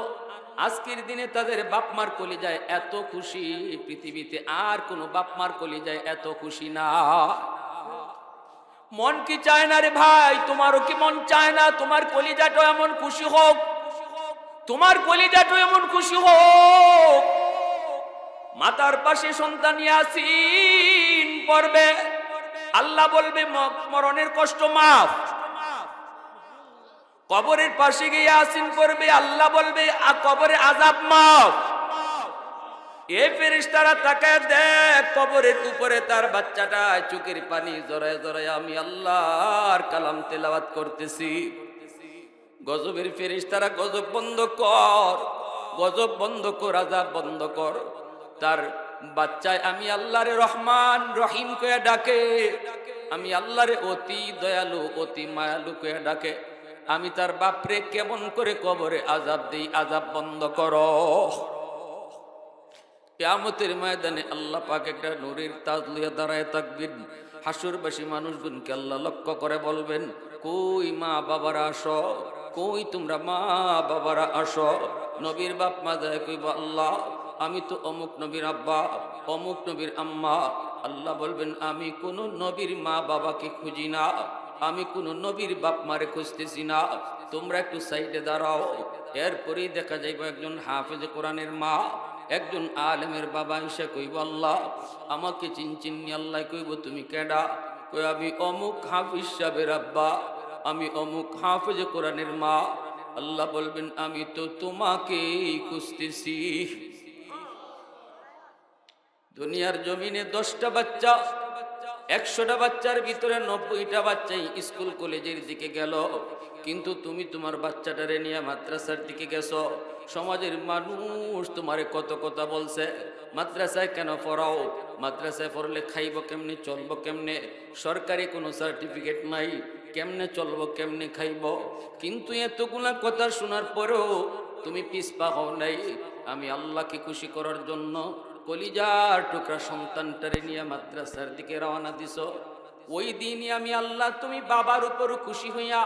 আজকের দিনে তাদের বাপ মার কলিজায় এত খুশি, পৃথিবীতে আর কোনো বাপ মার কলিজায় এত খুশি না। মন কি চায় না রে ভাই? তোমারও কি মন চায় না তোমার কলিজাটা এমন খুশি হোক? তোমার কলিজাটা এমন খুশি হোক, মাতার পাশে সন্তান ইয়াসিন পড়বে, আল্লাহ বলবে মরণের কষ্ট মাফ। কবরের পাশে গিয়ে ইয়াসিন পড়বে, আল্লাহ বলবে কবরে আযাব মাফ। এই ফেরেশতারা তাকায় দেখ, কবরের উপরে তার বাচ্চাটা চোখের পানি জড়ায় জড়ায় আমি আল্লাহর কালাম তেলাওয়াত করতেছি। গজবের ফেরেশতারা গজব বন্ধ কর, গজব বন্ধ কর, আযাব বন্ধ কর। তার বাচ্চায় আমি আল্লাহরে রহমান রহিম কয়ে ডাকে, আমি আল্লাহরে অতি দয়ালু অতি মায়ালু কয়ে ডাকে। আমি তার বাপরে কেমন করে কবরে আযাব দেই, আযাব বন্ধ করো। কিয়ামতের ময়দানে আল্লাহ পাক একটা নূরের তাজ লইয়া দাঁড়ায় থাকবেন। হাসুরবাসী মানুষগুনকে আল্লাহ লক্ষ্য করে বলবেন, কই মা বাবারা আসো, কই তোমরা মা বাবারা আসো। নবীর বাপ মা যায় কইব আল্লাহ আমি তো অমুক নবীর আব্বা অমুক নবীর আম্মা। আল্লাহ বলবেন আমি কোন নবীর মা বাবাকে খুঁজি না, আমি কোন নবীর বাপ মারে খুঁজতেছি না, তোমরা একটু সাইডে দাঁড়াও। এরপরেই দেখা যাইব একজন হাফেজ কোরআনের মা, একজন আলেমের বাবা এসে কইব আল্লাহ আমাকে চিনচিনি। আল্লাহ কইব তুমি কেডা? কই আমি অমুক হাফিজ সাহেবের আব্বা, আমি অমুক হাফেজ কোরআনের মা। আল্লাহ বলবেন আমি তো তোমাকেই খুঁজতেছি। দুনিয়ার জমিনে 10টা বাচ্চা, 100টা বাচ্চার ভিতরে 90টা বাচ্চাই স্কুল কলেজের দিকে গেল, কিন্তু তুমি তোমার বাচ্চাটারে নিয়ে মাদ্রাসার দিকে গেছো। সমাজের মানুষ তোমারে কত কথা বলছে, মাদ্রাসায় কেন পড়াও, মাদ্রাসায় পড়লে খাইব কেমনে, চলবো কেমনে, সরকারি কোনো সার্টিফিকেট নাই, কেমনে চলবো কেমনে খাইব। কিন্তু এতগুলা কথা শোনার পরেও তুমি পিছপা হও নাই। আমি আল্লাহকে খুশি করার জন্য কলিজার টুকরা সন্তানটারে নিয়ে মাদ্রাসার দিকে রওনা দিছ। ওই দিনই আমি আল্লাহ তুমি বাবার উপরও খুশি হইয়া,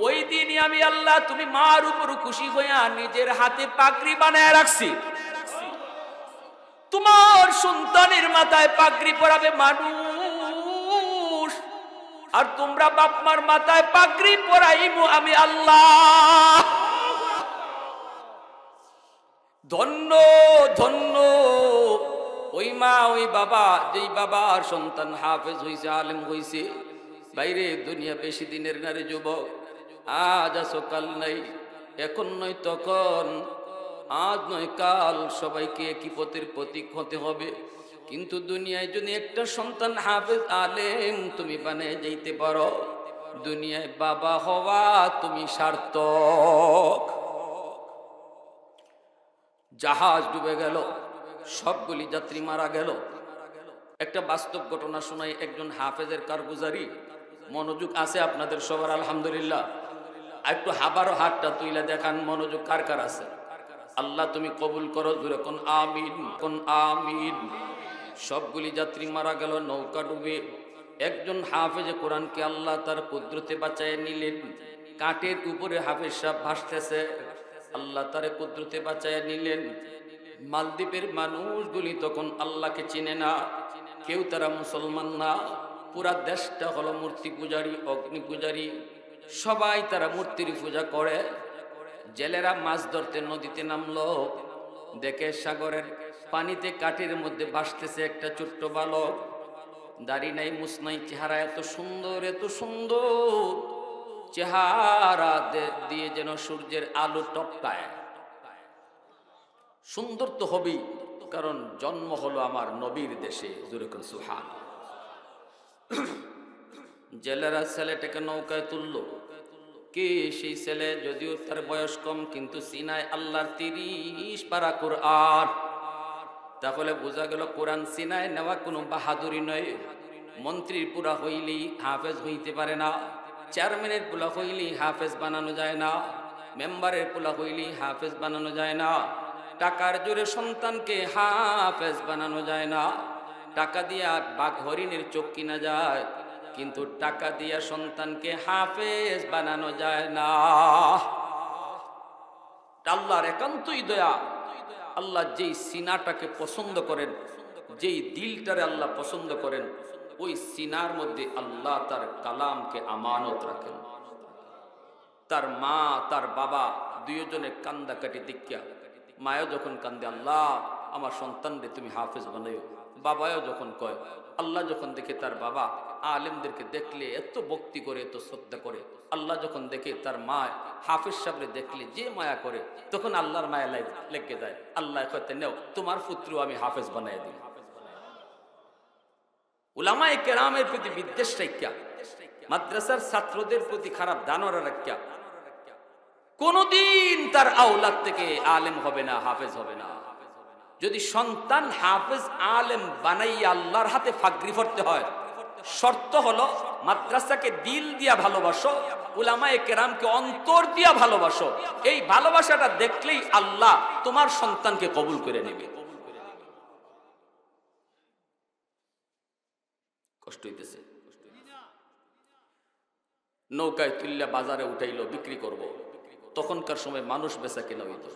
ওই দিনই আমি আল্লাহ তুমি মার উপরও খুশি হইয়া নিজের হাতে পাগড়ি বানায় রাখছি। তোমার সন্তানের মাথায় পাগড়ি পরাবে মানুষ, আর তোমরা বাপ মার মাথায় পাগড়ি পরাইবো আমি আল্লাহ। ধন্য ধন্য ওই মা ওই বাবা, যেই বাবার সন্তান হাফেজ হইছে, আলেম হইছে। বাইরে দুনিয়া বেশি দিনের নারী যুবক, আজ আসো কাল নাই, এখন নয় তখন। আজ নয় কাল সবাইকে একই পথের প্রতীক হতে হবে। কিন্তু দুনিয়ায় যদি একটা সন্তান হাফেজ আলেম তুমি বানিয়ে যাইতে পারো, দুনিয়ায় বাবা হওয়া তুমি সার্থক। জাহাজ ডুবে গেল, সবগুলি যাত্রী মারা গেল। একটা বাস্তব ঘটনা শোনাই, একজন হাফেজের কারগুজারি। মনোযোগ আছে আপনাদের সবার? আলহামদুলিল্লাহ। একটু হাবারও হাতটা তুইলা দেখান, মনোযোগ কার কার আছে? আল্লাহ তুমি কবুল করো, জুড়ে কোন আমিন, কোন আমিন। সবগুলি যাত্রী মারা গেল, নৌকা ডুবে। একজন হাফেজে কোরআনকে আল্লাহ তার কুদরতে বাঁচায় নিলেন। কাঠের উপরে হাফেজ সাহেব ভাসতেছে, আল্লাহ তার কুদরতে বাঁচায় নিলেন। মালদ্বীপের মানুষগুলি তখন আল্লাহকে চিনে না, কেউ তারা মুসলমান না। পুরা দেশটা হলো মূর্তি পূজারী, অগ্নি পূজারী, সবাই তারা মূর্তির পূজা করে। জেলেরা মাছ ধরতে নদীতে নামলো, দেখে সাগরের পানিতে কাঠের মধ্যে ভাসতেছে একটা ছোট্ট বালক। দাড়ি নাই, মুছ নাই, চেহারা এত সুন্দর, এত সুন্দর চেহারা দিয়ে যেন সূর্যের আলো টপকায়। সুন্দর তো হবেই, কারণ জন্ম হলো আমার নবীর দেশে। জুরুকুন সুবহান। জেলেরা ছেলেটাকে নৌকায় তুললো। কে সেই ছেলে? যদিও তার বয়স কম, কিন্তু সিনায় আল্লাহর 30 পারা কোরআন। তাহলে বোঝা গেল কোরআন সিনায় নেওয়া কোনো বাহাদুরি নয়। মন্ত্রীর পুরা হইলেই হাফেজ হইতে পারে না, চেয়ারম্যানের পোলা হইলেই হাফেজ বানানো যায় না, মেম্বারের পোলা হইলেই হাফেজ বানানো যায় না। টাকার জোরে সন্তানকে হাফেজ বানানো যায় না। টাকা দিয়া বাঘ হরিণের চোখ কিনা যায়, কিন্তু টাকা দিয়া সন্তানকে হাফেজ বানানো যায় না। আল্লাহর একান্তই দয়া। আল্লাহ যেই সিনাটাকে পছন্দ করেন, যেই দিলটারে আল্লাহ পছন্দ করেন, ওই সিনার মধ্যে আল্লাহ তার কালামকে আমানত রাখেন। তার মা তার বাবা দুইজনে কান্দাকাটি দেখিয়া, মায়ও যখন কান্দে আল্লাহ আমার সন্তানরে তুমি হাফেজ বানাইও, বাবাও যখন কয়, আল্লাহ যখন দেখে তার বাবা আলেমদেরকে দেখলে এত ভক্তি করে, এত শ্রদ্ধা করে, আল্লাহ যখন দেখে তার মা হাফেজ সাহেবরে দেখলে যে মায়া করে, তখন আল্লাহর মায়া লেগে যায়। আল্লাহ কইতে নেও তোমার পুত্র আমি হাফেজ বানাই দিই। উলামায়ে কেরামের প্রতি বিদ্বেষ রাখিয়া, মাদ্রাসার ছাত্রদের প্রতি খারাপ ধারণা রাখিয়া কোনদিন তার আওলাদ থেকে আলেম হবে না, হাফেজ হবে না। যদি সন্তান হাফেজ আলেম বানাইয়া আল্লাহর হাতে ফাগরি পড়তে হয়, শর্ত হলো মাদ্রাসাকে দিল দিয়া ভালোবাসো, উলামায়ে কেরামকে অন্তর দিয়া ভালোবাসো। এই ভালোবাসাটা দেখলেই আল্লাহ তোমার সন্তানকে কবুল করে নেবে। কষ্ট হইতেছে? নৌকায় তুল্লা বাজারে উঠাইলো, বিক্রি করব। তখনকার সময় মানুষ বেচা কেনা হইত।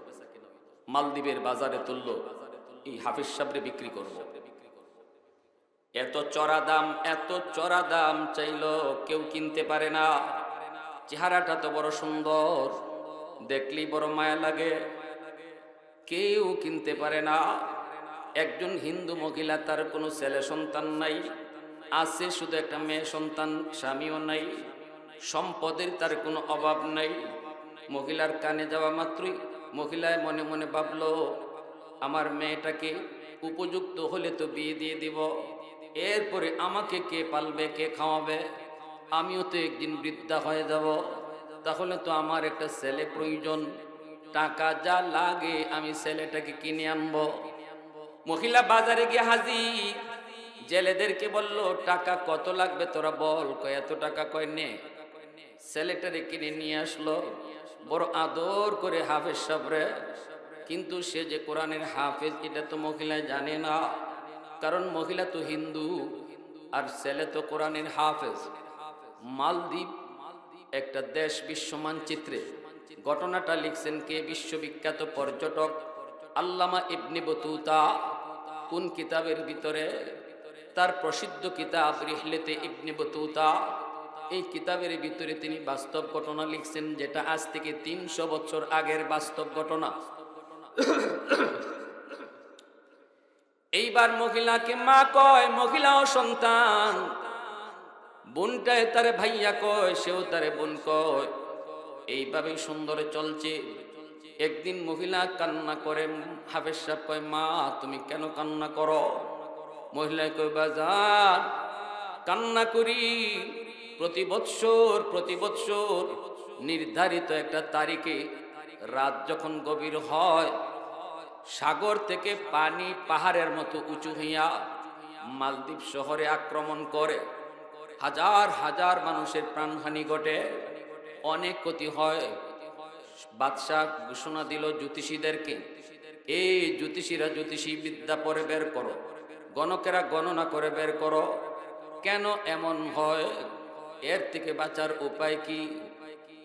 মালদ্বীপের বাজারে তুললো, এই হাফিজ সাহেবরে বিক্রি করব। এত চড়া দাম, এত চড়া দাম চাইলো, কেউ কিনতে পারে না। চেহারাটা তো বড় সুন্দর, দেখলেই বড় মায়া লাগে, কেউ কিনতে পারে না। একজন হিন্দু মহিলা, তার কোনো ছেলে সন্তান নাই, আছে শুধু একটা মেয়ে সন্তান, স্বামীও নাই, সম্পদের তার কোনো অভাব নাই। মহিলার কানে যাওয়া মাত্রই মহিলায় মনে মনে ভাবলো, আমার মেয়েটাকে উপযুক্ত হলে তো বিয়ে দিয়ে দিব, এরপরে আমাকে কে পালবে, কে খাওয়াবে? আমিও তো একদিন বৃদ্ধা হয়ে যাব, তাহলে তো আমার একটা ছেলে প্রয়োজন। টাকা যা লাগে আমি ছেলেটাকে কিনে আনবো। মহিলা বাজারে গিয়ে হাজির, জেলেদেরকে বলল, টাকা কত লাগবে তোরা বল। কয় এত টাকা। কয় নে। ছেলেটারে কিনে নিয়ে আসলো, বড় আদর করে হাফেজ সাহেবরে। কিন্তু সে যে কোরআনের হাফেজ এটা তো মহিলা জানে না, কারণ মহিলা তো হিন্দু আর ছেলে তো কোরআনের হাফেজ। মালদ্বীপ একটা দেশ বিশ্ব মানচিত্রে। ঘটনাটা লিখছেন কে? বিশ্ববিখ্যাত পর্যটক আল্লামা ইবনে বতুতা। কোন কিতাবের ভিতরে? তার প্রসিদ্ধ কিতাব রিহলাতে ইবনে বতুতা। এই কিতাবের ভিতরে তিনি বাস্তব ঘটনা লিখছেন, যেটা আজ থেকে 300 বছর আগের বাস্তব ঘটনা। এইবার মহিলাকে মা কয়, মহিলাও সন্তান, বোনটায় তারে ভাইয়া কয়, সেও তারে বোন কয়। এইভাবে সুন্দর চলছে। একদিন মহিলা কান্না করে, হাফেজ সাহেব কয়, মা তুমি কেন কান্না করো? মহিলা কয়, বাজার কান্না করি প্রতি বৎসর নির্ধারিত একটা তারিখে রাত যখন গভীর হয়, সাগর থেকে পানি পাহাড়ের মতো উঁচু হইয়া মালদ্বীপ শহরে আক্রমণ করে, হাজার হাজার মানুষের প্রাণহানি ঘটে, অনেক ক্ষতি হয়। বাদশাহ ঘোষণা দিল জ্যোতিষীদেরকে, এই জ্যোতিষীরা জ্যোতিষী বিদ্যা পরে বের করো, গণকেরা গণনা করে বের করো, কেন এমন হয়, এর থেকে বাঁচার উপায় কি?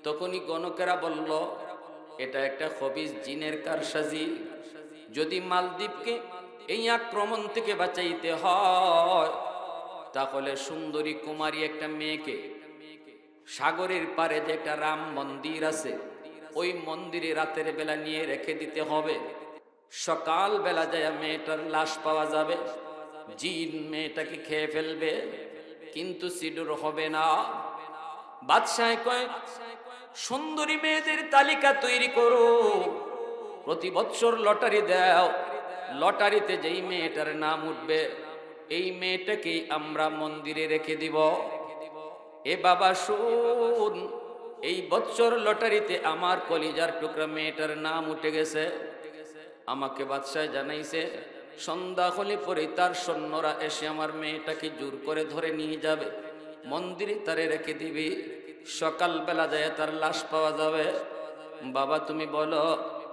তখনই গণকেরা বলল, এটা একটা খবিস জিনের কারসাজি। যদি মালদ্বীপকে এই আক্রমণ থেকে বাঁচাইতে হয়, তাহলে সুন্দরী কুমারী একটা মেয়েকে সাগরের পারে যে একটা রাম মন্দির আছে, ওই মন্দিরে রাতের বেলা নিয়ে রেখে দিতে হবে। সকাল বেলা যায় মেয়েটার লাশ পাওয়া যাবে, জিন মেয়েটাকে খেয়ে ফেলবে, কিন্তু সিডুর হবে না। বাদশাহ কয়, সুন্দরী মেয়েদের তালিকা তৈরি করো, প্রতি বৎসর লটারি দাও, লটারিতে যেই মেয়েটার নাম উঠবে এই মেয়েটাকেই আমরা মন্দিরে রেখে দিব। এ বাবা শুন, এই বৎসর লটারিতে আমার কলিজার টুকরা মেয়েটার নাম উঠে গেছে। আমাকে বাদশাহ জানাইছে, সন্ধ্যা হলে পরে তার সৈন্যরা এসে আমার মেয়েটাকে জোর করে ধরে নিয়ে যাবে, মন্দিরে তারে রেখে দিবি, সকালবেলা যায় তার লাশ পাওয়া যাবে। বাবা তুমি বলো,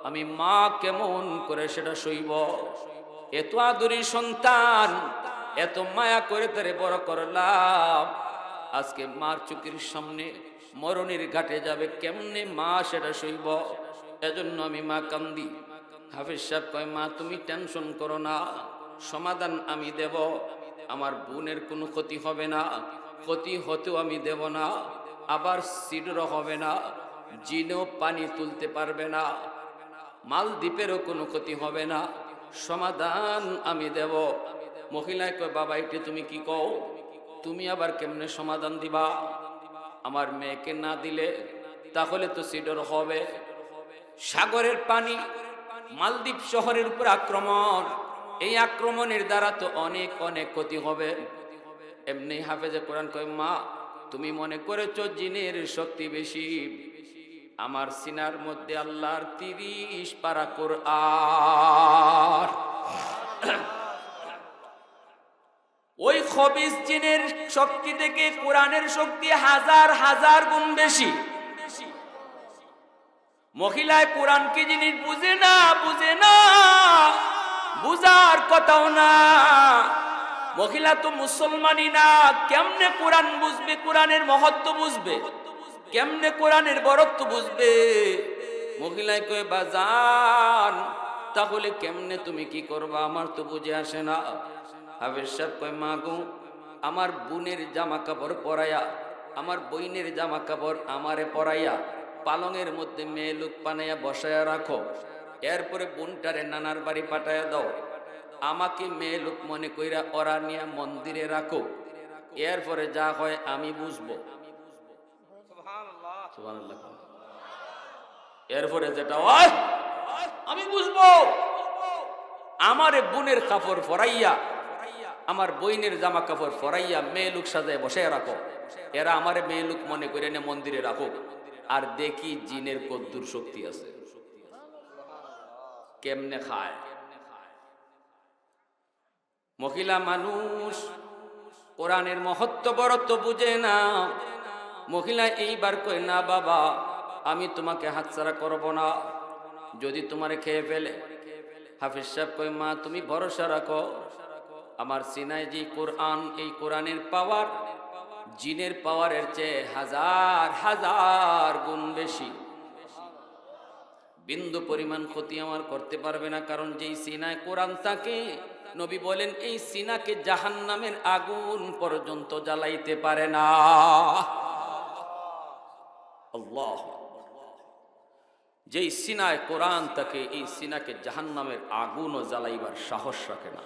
আমি মা কেমন করে সেটা সইব? এত আদুরি সন্তান, এত মায়া করে তারে বড় করলাম, আজকে মার চোখের সামনে মরণের ঘাটে যাবে, কেমনে মা সেটা সইব? এজন্য আমি মা কান্দি। হাফেজ সাহেব কয়, মা তুমি টেনশন করো না, সমাধান আমি দেব, আমার বোনের কোনো ক্ষতি হবে না, ক্ষতি হতেও আমি দেব না, আবার সিডরও হবে না, জিনও পানি তুলতে পারবে না, মালদ্বীপেরও কোনো ক্ষতি হবে না, সমাধান আমি দেব। মহিলায় কয়, বাবা এটি তুমি কি কও? তুমি আবার কেমনে সমাধান দিবা? আমার মেয়েকে না দিলে তাহলে তো সিডর হবে। সাগরের পানি মালদ্বীপ শহরের উপর আক্রমণ, এই আক্রমণের দ্বারা তো অনেক অনেক ক্ষতি হবে। এমনি হাফেজে কোরআন কয়, মা তুমি মনে করেছো জিনের শক্তি বেশি, আমার সিনার মধ্যে আল্লাহর 30 পারা কোরআন, ওই খবিস জিনের শক্তি থেকে কোরআনের শক্তি হাজার হাজার গুণ বেশি। মহিলায় কোরআন কি জিনিস বুঝে না, বুঝার কথাও না। মহিলা তো মুসলমানই না, কেমনে কোরআন বুঝবে, কোরআনের মহত্ব বুঝবে, কেমনে কোরআনের বরত্ব বুঝবে? মহিলায় কয়, বাজান তাহলে কেমনে তুমি কি করবা, আমার তো বুঝে আসে না। হাফেজ সাহেব কয়, মা গো, আমার বোনের জামা কাপড় পরাইয়া, আমার বইনের জামা কাপড় আমারে পরাইয়া পালঙের মধ্যে মেয়ে লোক বানাইয়া বসায়া রাখো, এরপরে বোনটারে নানার বাড়ি পাঠাইয়া দাও, আমাকে মেয়ে লোক মনে কইরা ওরা নিয়ে মন্দিরে রাখো, এরপরে যা হয় আমি বুঝবো। এরপরে যেটা হয় আমি বুঝবো। আমারে বোনের কাপড় পরাইয়া, আমার বইনের জামা কাপড় পরাইয়া মেয়ে লোক সাজায় বসে রাখো, এরা আমারে মেয়ে লোক মনে করে এনে মন্দিরে রাখো, আর দেখি জিনের কদ্দুর শক্তি আছে, কেমনে খায়। মহিলা মানুষ কোরআনের মহত্ব বড়ত্ব বুঝে না। মহিলা এইবার কয়, না বাবা আমি তোমাকে হাতছাড়া করব না, যদি তোমারে খেয়ে ফেলে। হাফেজ সাহেব কয়, মা তুমি ভরসা রাখো, আমার সিনায় যে কোরআন, এই কোরআনের পাওয়ার জিনের পাওয়ারের চেয়ে হাজার হাজার গুণ বেশি। বিন্দু পরিমাণ ক্ষতি আমার করতে পারবে না, কারণ যেই সিনায় কোরআন থাকে, নবী বলেন এই সিনাকে জাহান্নামের আগুন পর্যন্ত জ্বালাইতে পারে না। আল্লাহ, যেই সিনায় কোরআন থাকে এই সিনাকে জাহান্নামের আগুনও জ্বালাইবার সাহস রাখে না।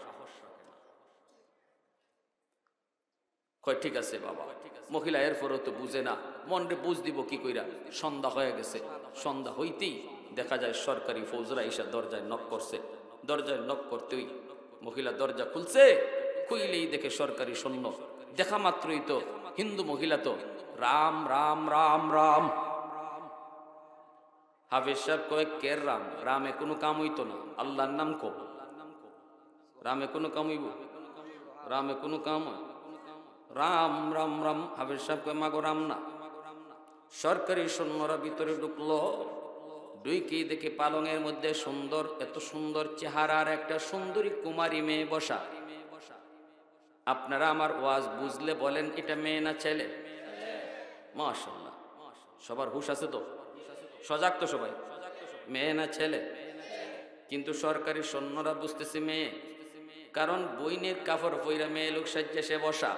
কয় ঠিক আছে বাবা। মহিলা এরপরও তো বুঝে না, মনরে বুঝ দিব কি কইরা। সন্ধ্যা হয়ে গেছে, সন্ধ্যা হইতেই দেখা যায় সরকারি ফৌজরা এসে দরজায় নক করছে। দরজায় নক করতেই মহিলা দরজা খুলছে, খুইলেই দেখে সরকারি সৈন্য। দেখা মাত্রই তো হিন্দু মহিলা তো রাম রাম রাম রাম। হাফেজ সাহেব কয় কের রাম? রামে কোনো কাম হইতো না, আল্লাহর নাম কো। রামে কোনো কাম হইব? রামে কোনো কাম হয়? রাম রাম রাম। হাফেজ সাহেব কয় মাগো রাম না। সরকারি সৈন্যরা ভিতরে ঢুকলো, ঢুকেই দেখে পালঙের মধ্যে সুন্দর, এত সুন্দর চেহারার একটা সুন্দরী কুমারী মেয়ে বসা। আপনারা আমার ওয়াজ বুঝলে বলেন এটা মেয়ে না ছেলে? মাশাআল্লাহ, সবার হুঁশ আছে তো, সজাগ তো সবাই? মেয়ে না ছেলে? কিন্তু সরকারি সৈন্যরা বুঝতেছে মেয়ে, কারণ বইনের কাপড় পইরা মেয়ে লোক সাজ্জা সে বসা।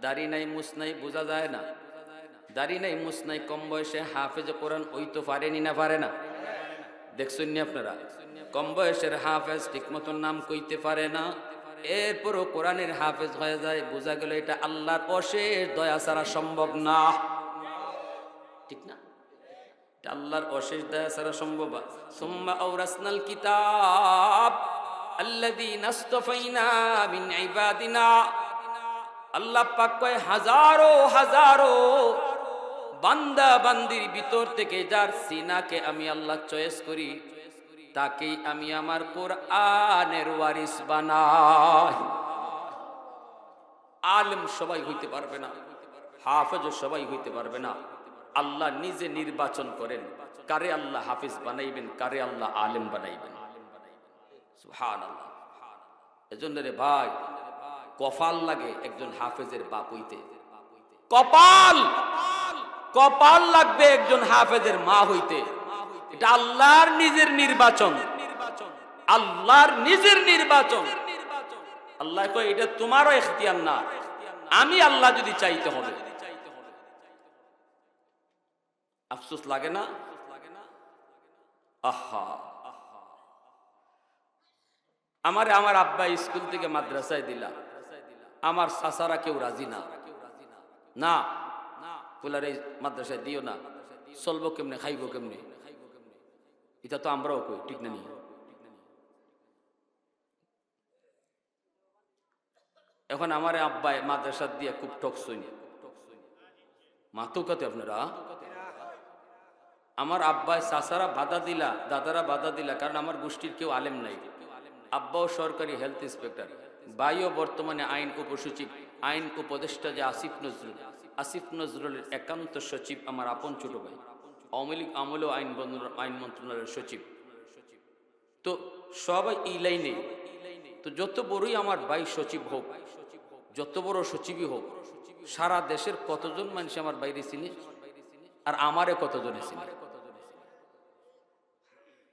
দাড়ি নাই মুছ নাই, বোঝা যায় না। দাড়ি নাই মুছ নাই, কম বয়সে হাফেজ কোরআন ওই তো পারেনি না পারে না? দেখছেন নি আপনারা? কম বয়সের হাফেজ ঠিক মতন নাম কইতে পারে না, এরপরও কোরআনের হাফেজ হয়ে যায়। বোঝা গেল এটা আল্লাহর অশেষ দয়া ছাড়া সম্ভব না, ঠিক না? এটা আল্লাহর অশেষ দয়া ছাড়া সম্ভব। সুম্মা আওরাসনাল কিতাব আল্লাযীনা ইসতাফাইনা মিন ইবাদিনা। আল্লাহ পাক কয় হাজারো হাজারো বান্দা বান্দির ভিতর থেকে যার সিনাকে আমি আল্লাহ চয়েস করি, তাকেই আমি আমার কোরআনের ওয়ারিস বানাই। আলেম সবাই হইতে পারবে না, হাফেজ সবাই হইতে পারবে না। আল্লাহ নিজে নির্বাচন করেন কারে আল্লাহ হাফেজ বানাইবেন, কারে আল্লাহ আলেম বানাইবেন। সুবহানাল্লাহ। এজন্য রে ভাই, কপাল লাগে একজন হাফেজের বাপ হইতে। কপাল, কপাল লাগবে একজন হাফেজের মা হইতে। এটা আল্লাহর নিজের নির্বাচন, আল্লাহর নিজের নির্বাচন। আল্লাহ কয় এটা তোমারও ইখতিয়ার না, আমি আল্লাহ যদি চাইতে হবে। আফসোস লাগে না? আহা, আমার আব্বা স্কুল থেকে মাদ্রাসায় দিলা, আমার চাচারা কেউ রাজি না। না বলার এই মাদ্রাসায় দিও না, চলবো কেমনে, খাইবো কেমনে? এটা তো আমরাও কই, ঠিক না? এখন আমার আব্বা মাদ্রাসা দিয়ে খুব ঠকছই, মাতো কাতে আপনারা। আমার আব্বাই চাচারা বাধা দিলা, দাদারা বাধা দিলা, কারণ আমার গোষ্ঠীর কেউ আলেম নাই। আব্বাও সরকারি হেলথ ইন্সপেক্টর, ভাইও বর্তমানে আইন উপসচিব, আইন উপদেষ্টা যে আসিফ নজরুলের একান্ত সচিব আমার আপন ছোট ভাই। আওয়ামী লীগ আমলেও আইন মন্ত্রণালয়ের সচিব। তো সবাই এই লাইনে। তো যত বড়ই আমার ভাই সচিব হোক, যত বড় সচিবই হোক, সারা দেশের কতজন মানুষ আমার বাইরে চিনে, আর আমারে কতজনে চিনে?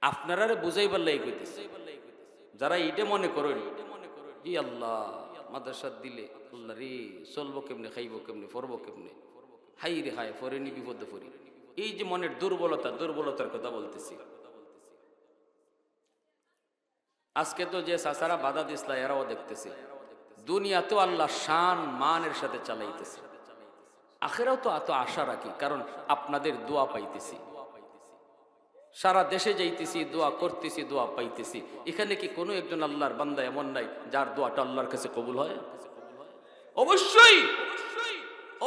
আপনারা বুঝাইবার লাগি কইতেছে। যারা এইটা মনে করেন ই আল্লাহ মাদ্রাসা দিলে আল্লাহ রে, চলবো কেমনে, খাইবো কেমনে, ফরবো কেমনে, হাই রে হায়, ফরেনি বিপদে ফরি, এই যে মনের দুর্বলতার কথা বলতেছি। আজকে তো যে চাচারা বাধা দিসলা এরাও দেখতেছে, দুনিয়াতেও আল্লাহ শান মানের সাথে চালাইতেছে, আখেরাও তো এত আশা রাখি, কারণ আপনাদের দোয়া পাইতেছি। সারা দেশে যাইতেছি, দোয়া করতেছি, দোয়া পাইতেছি। এখানে কি কোনো একজন আল্লাহর বান্দা এমন নাই যার দোয়াটা আল্লাহর কাছে কবুল হয়? অবশ্যই,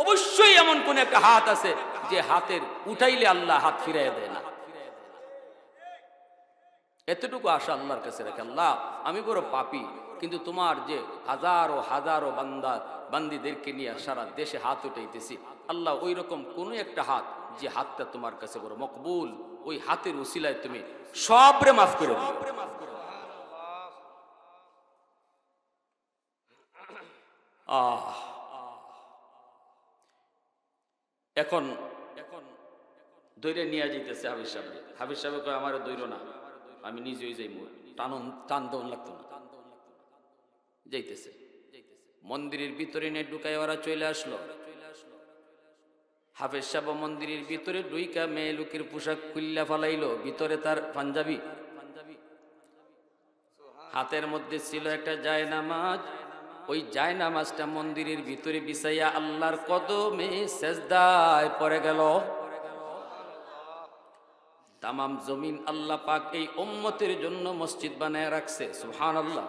অবশ্যই এমন কোন একটা হাত আছে যে হাতের উঠাইলে আল্লাহ হাত ফিরাইয়া দেয় না। এতটুকু আশা আল্লাহর কাছে রাখে, আল্লাহ আমি বড় পাপী, কিন্তু তোমার যে হাজারো হাজারো বান্দিদেরকে নিয়ে সারা দেশে হাত উঠাইতেছি, আল্লাহ ওই রকম কোন একটা হাত যে হাতটা তোমার কাছে বড় মকবুল, ওই হাতের উসিলায় তুমি সবরে মাফ করে দিও। এখন দৈরে নিয়ে যাইতেছে হাফিজ সাহেব কয় আমার দৈর না, আমি নিজেই যাই, টান দেওয়ান লাগতো না। যাইতেছে মন্দিরের ভিতরে নিয়ে ঢুকাই ওরা চলে আসলো। হাফেজ সাহেব মন্দিরের ভিতরে ঢুইকা মেয়ে লোকের পোশাক খুললা ফালাইলো, ভিতরে তার পাঞ্জাবি, হাতের মধ্যে ছিল একটা জায়নামাজ, ওই জায়নামাজটা মন্দিরের ভিতরে বিছাইয়া আল্লাহর কদমে সেজদায় পড়ে গেল। তামাম জমিন আল্লাহ পাক এই উম্মতের জন্য মসজিদ বানায় রাখছে, সুবহানাল্লাহ।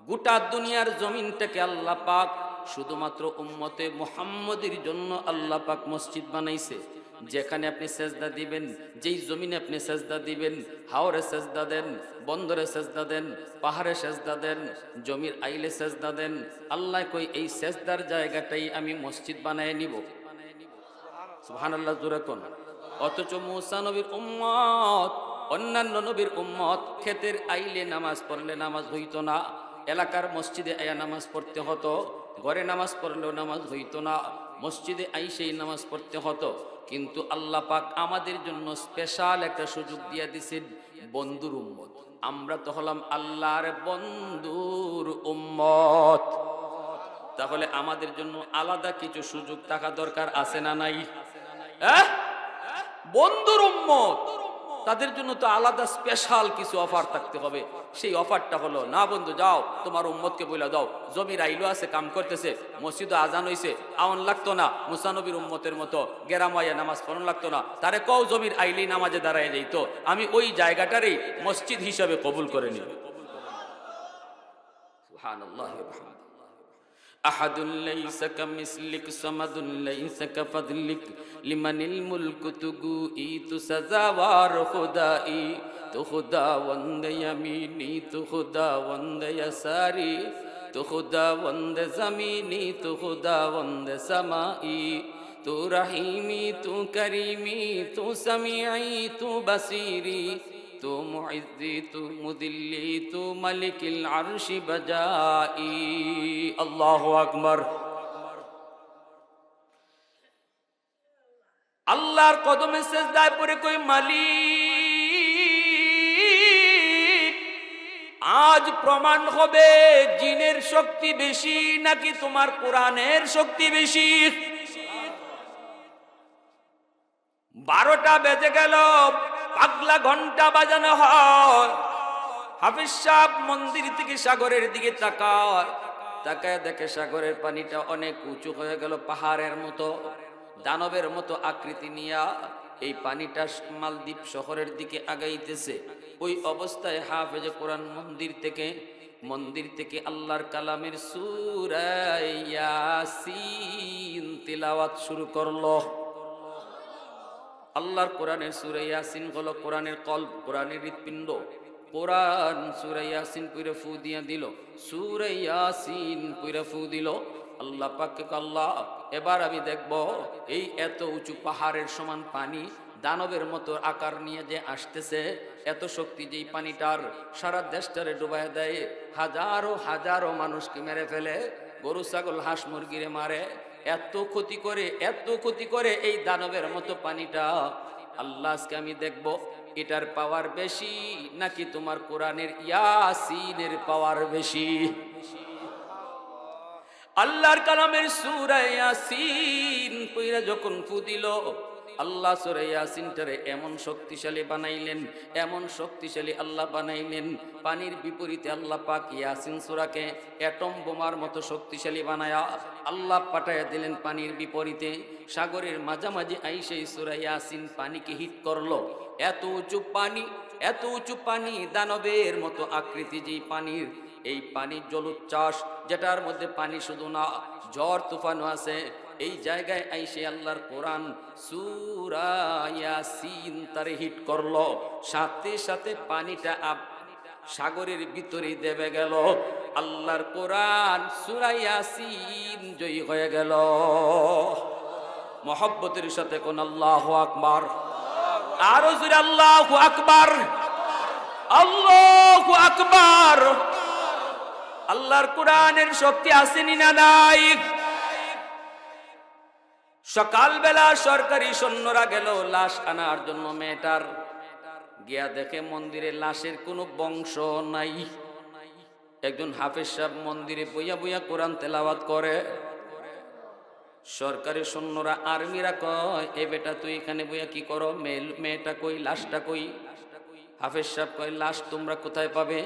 গোটা দুনিয়ার জমিনটাকে আল্লাহ পাক শুধুমাত্র উম্মতে মুহাম্মদের জন্য আল্লাহ পাক মসজিদ বানাইছে। যেখানে আপনি সেজদা দিবেন, যেই জমিনে আপনি সেজদা দিবেন, হাওরে সেজদা দেন, বন্দরে সেজদা দেন, পাহাড়ে সেজদা দেন, জমির আইলে সেজদা দেন, আল্লাহ কই এই সেজদার জায়গাটাই আমি মসজিদ বানায় নিব। সুবহানাল্লাহ জোরে কোন। অথচ মুসা নবীর উম্মত, অন্যান্য নবীর উম্মত ক্ষেতের আইলে নামাজ পড়লে নামাজ হইতো না, এলাকার মসজিদে আয়া নামাজ পড়তে হতো, ঘরে নামাজ পড়লেও নামাজ হইতো না, মসজিদে আইসেই নামাজ পড়তে হতো। কিন্তু আল্লাহ পাক আমাদের জন্য স্পেশাল একটা সুযোগ দিয়ে দিছেন, বন্ধুর উম্মত। আমরা তো হলাম আল্লাহর বন্ধুর উম্মত। তাহলে আমাদের জন্য আলাদা কিছু সুযোগ থাকা দরকার আছে না নাই? বন্ধুর উম্মত, তাদের জন্য তো আলাদা স্পেশাল কিছু অফার থাকতে হবে। সেই অফারটা হলো, না বন্ধু যাও তোমার উম্মতকে বইলা দাও, জমির আইলো আছে, কাম করতেছে, মসজিদে আজান হইছে, আউন লাগতো না, মুসা নবীর উম্মতের মতো গেরামাইয়া নামাজ পড়ন লাগতো না, তারে কও জমির আইলেই নামাজে দাঁড়ায় যাইতো, আমি ওই জায়গাটারই মসজিদ হিসাবে কবুল করে নিব। সুবহানাল্লাহ। أحد ليس كمثلك صمد ليس كفضلك لمن الملك تقوي تسزاوار خدائي تو خداوند يميني تو خداوند يساري تو خداوند زميني تو خداوند سمائي تو رحيمي تو كريمي تو سميعي تو بصيري تو معزي تو مذلي تو ملك العرش بجائي الله أكبر। আল্লাহর কদমে সেজদায় পড়ে কই, মালিক আজ প্রমাণ হবে জিনের শক্তি বেশি নাকি তোমার কোরআনের শক্তি বেশি। 12টা বেজে গেল, পাগলা ঘন্টা বাজানো হয়। হাফিজ সাহেব মন্দির থেকে সাগরের দিকে তাকায়, তাকায় দেখে সাগরের পানিটা অনেক উঁচু হয়ে গেল, পাহাড়ের মতো, দানবের মতো আকৃতি নিয়া এই পানিটা মালদ্বীপ শহরের দিকে আগাইতেছে। ওই অবস্থায় হাফেজে কোরআন মন্দির থেকে আল্লাহর কালামের সূরা ইয়াসিন তিলাওয়াত শুরু করলো। আল্লাহর কোরআনের সূরা ইয়াসিন হলো কোরআনের কলব, কোরআনের হৃৎপিণ্ড। কোরআন সূরা ইয়াসিন পড়ে ফু দিয়া দিল, সূরা ইয়াসিন পড়ে ফু দিল। আল্লাহ পাককে আল্লাহ, এবার আমি দেখব এই এত উঁচু পাহাড়ের সমান পানি দানবের মতো আকার নিয়ে যে আসতেছে, এত শক্তি যেই পানিটার সারা দেশটারে ডুবাই দেয়, হাজারো হাজারো মানুষকে মেরে ফেলে, গরু ছাগল হাঁস মুরগিরে মারে, এত ক্ষতি করে এই দানবের মতো পানিটা, আল্লাহ আজকে আমি দেখব এটার পাওয়ার বেশি নাকি তোমার কোরআনের ইয়াসিনের পাওয়ার বেশি। আল্লাহর কালামের সূরা ইয়াসিন পড়া যখন ফু দিল, আল্লাহ সূরা ইয়াসিনটারে এমন শক্তিশালী বানাইলেন, এমন শক্তিশালী আল্লাহ বানাইলেন, পানির বিপরীতে আল্লাহ পাক ইয়াসিন সূরাকে অ্যাটম বোমার মতো শক্তিশালী বানায়া আল্লাহ পাঠায়া দিলেন পানির বিপরীতে। সাগরের মাঝামাঝি আইসে সূরা ইয়াসিন পানিকে হিট করলো। এত উঁচু পানি, দানবের মতো আকৃতি যেই পানির, এই পানি জলোচ্ছ্বাস, যেটার মধ্যে পানি শুধু না ঝড় তুফানও আছে, এই জায়গায় আইসে আল্লাহর কোরআন সূরা ইয়াসিন তারে হিট করলো। সাথে সাথে পানিটা সাগরের ভিতরে দেবে গেল, আল্লাহর কোরআন সূরা ইয়াসিন জয়ী হয়ে গেল। মহব্বতের সাথে কোন আল্লাহু আকবার, আরো জোরে আল্লাহু আকবার, আল্লাহু আকবার। আল্লাহর কোরআনের শক্তি আসেনি না নাই? সকালবেলা সরকারি সৈন্যরা গেল লাশ আনার জন্য মেয়েটার, গিয়া দেখে মন্দিরে লাশের কোনো বংশ নাই। একজন হাফেজ সাহেব মন্দিরে বইয়া বইয়া কোরআন তেলাওয়াত করে। সরকারি সৈন্যরা, আর্মিরা কয়, এ বেটা তুই এখানে বইয়া কি করো, মেয়েটা কই, লাশটা কই? হাফেজ সাহেব কয়, লাশ তোমরা কোথায় পাবে?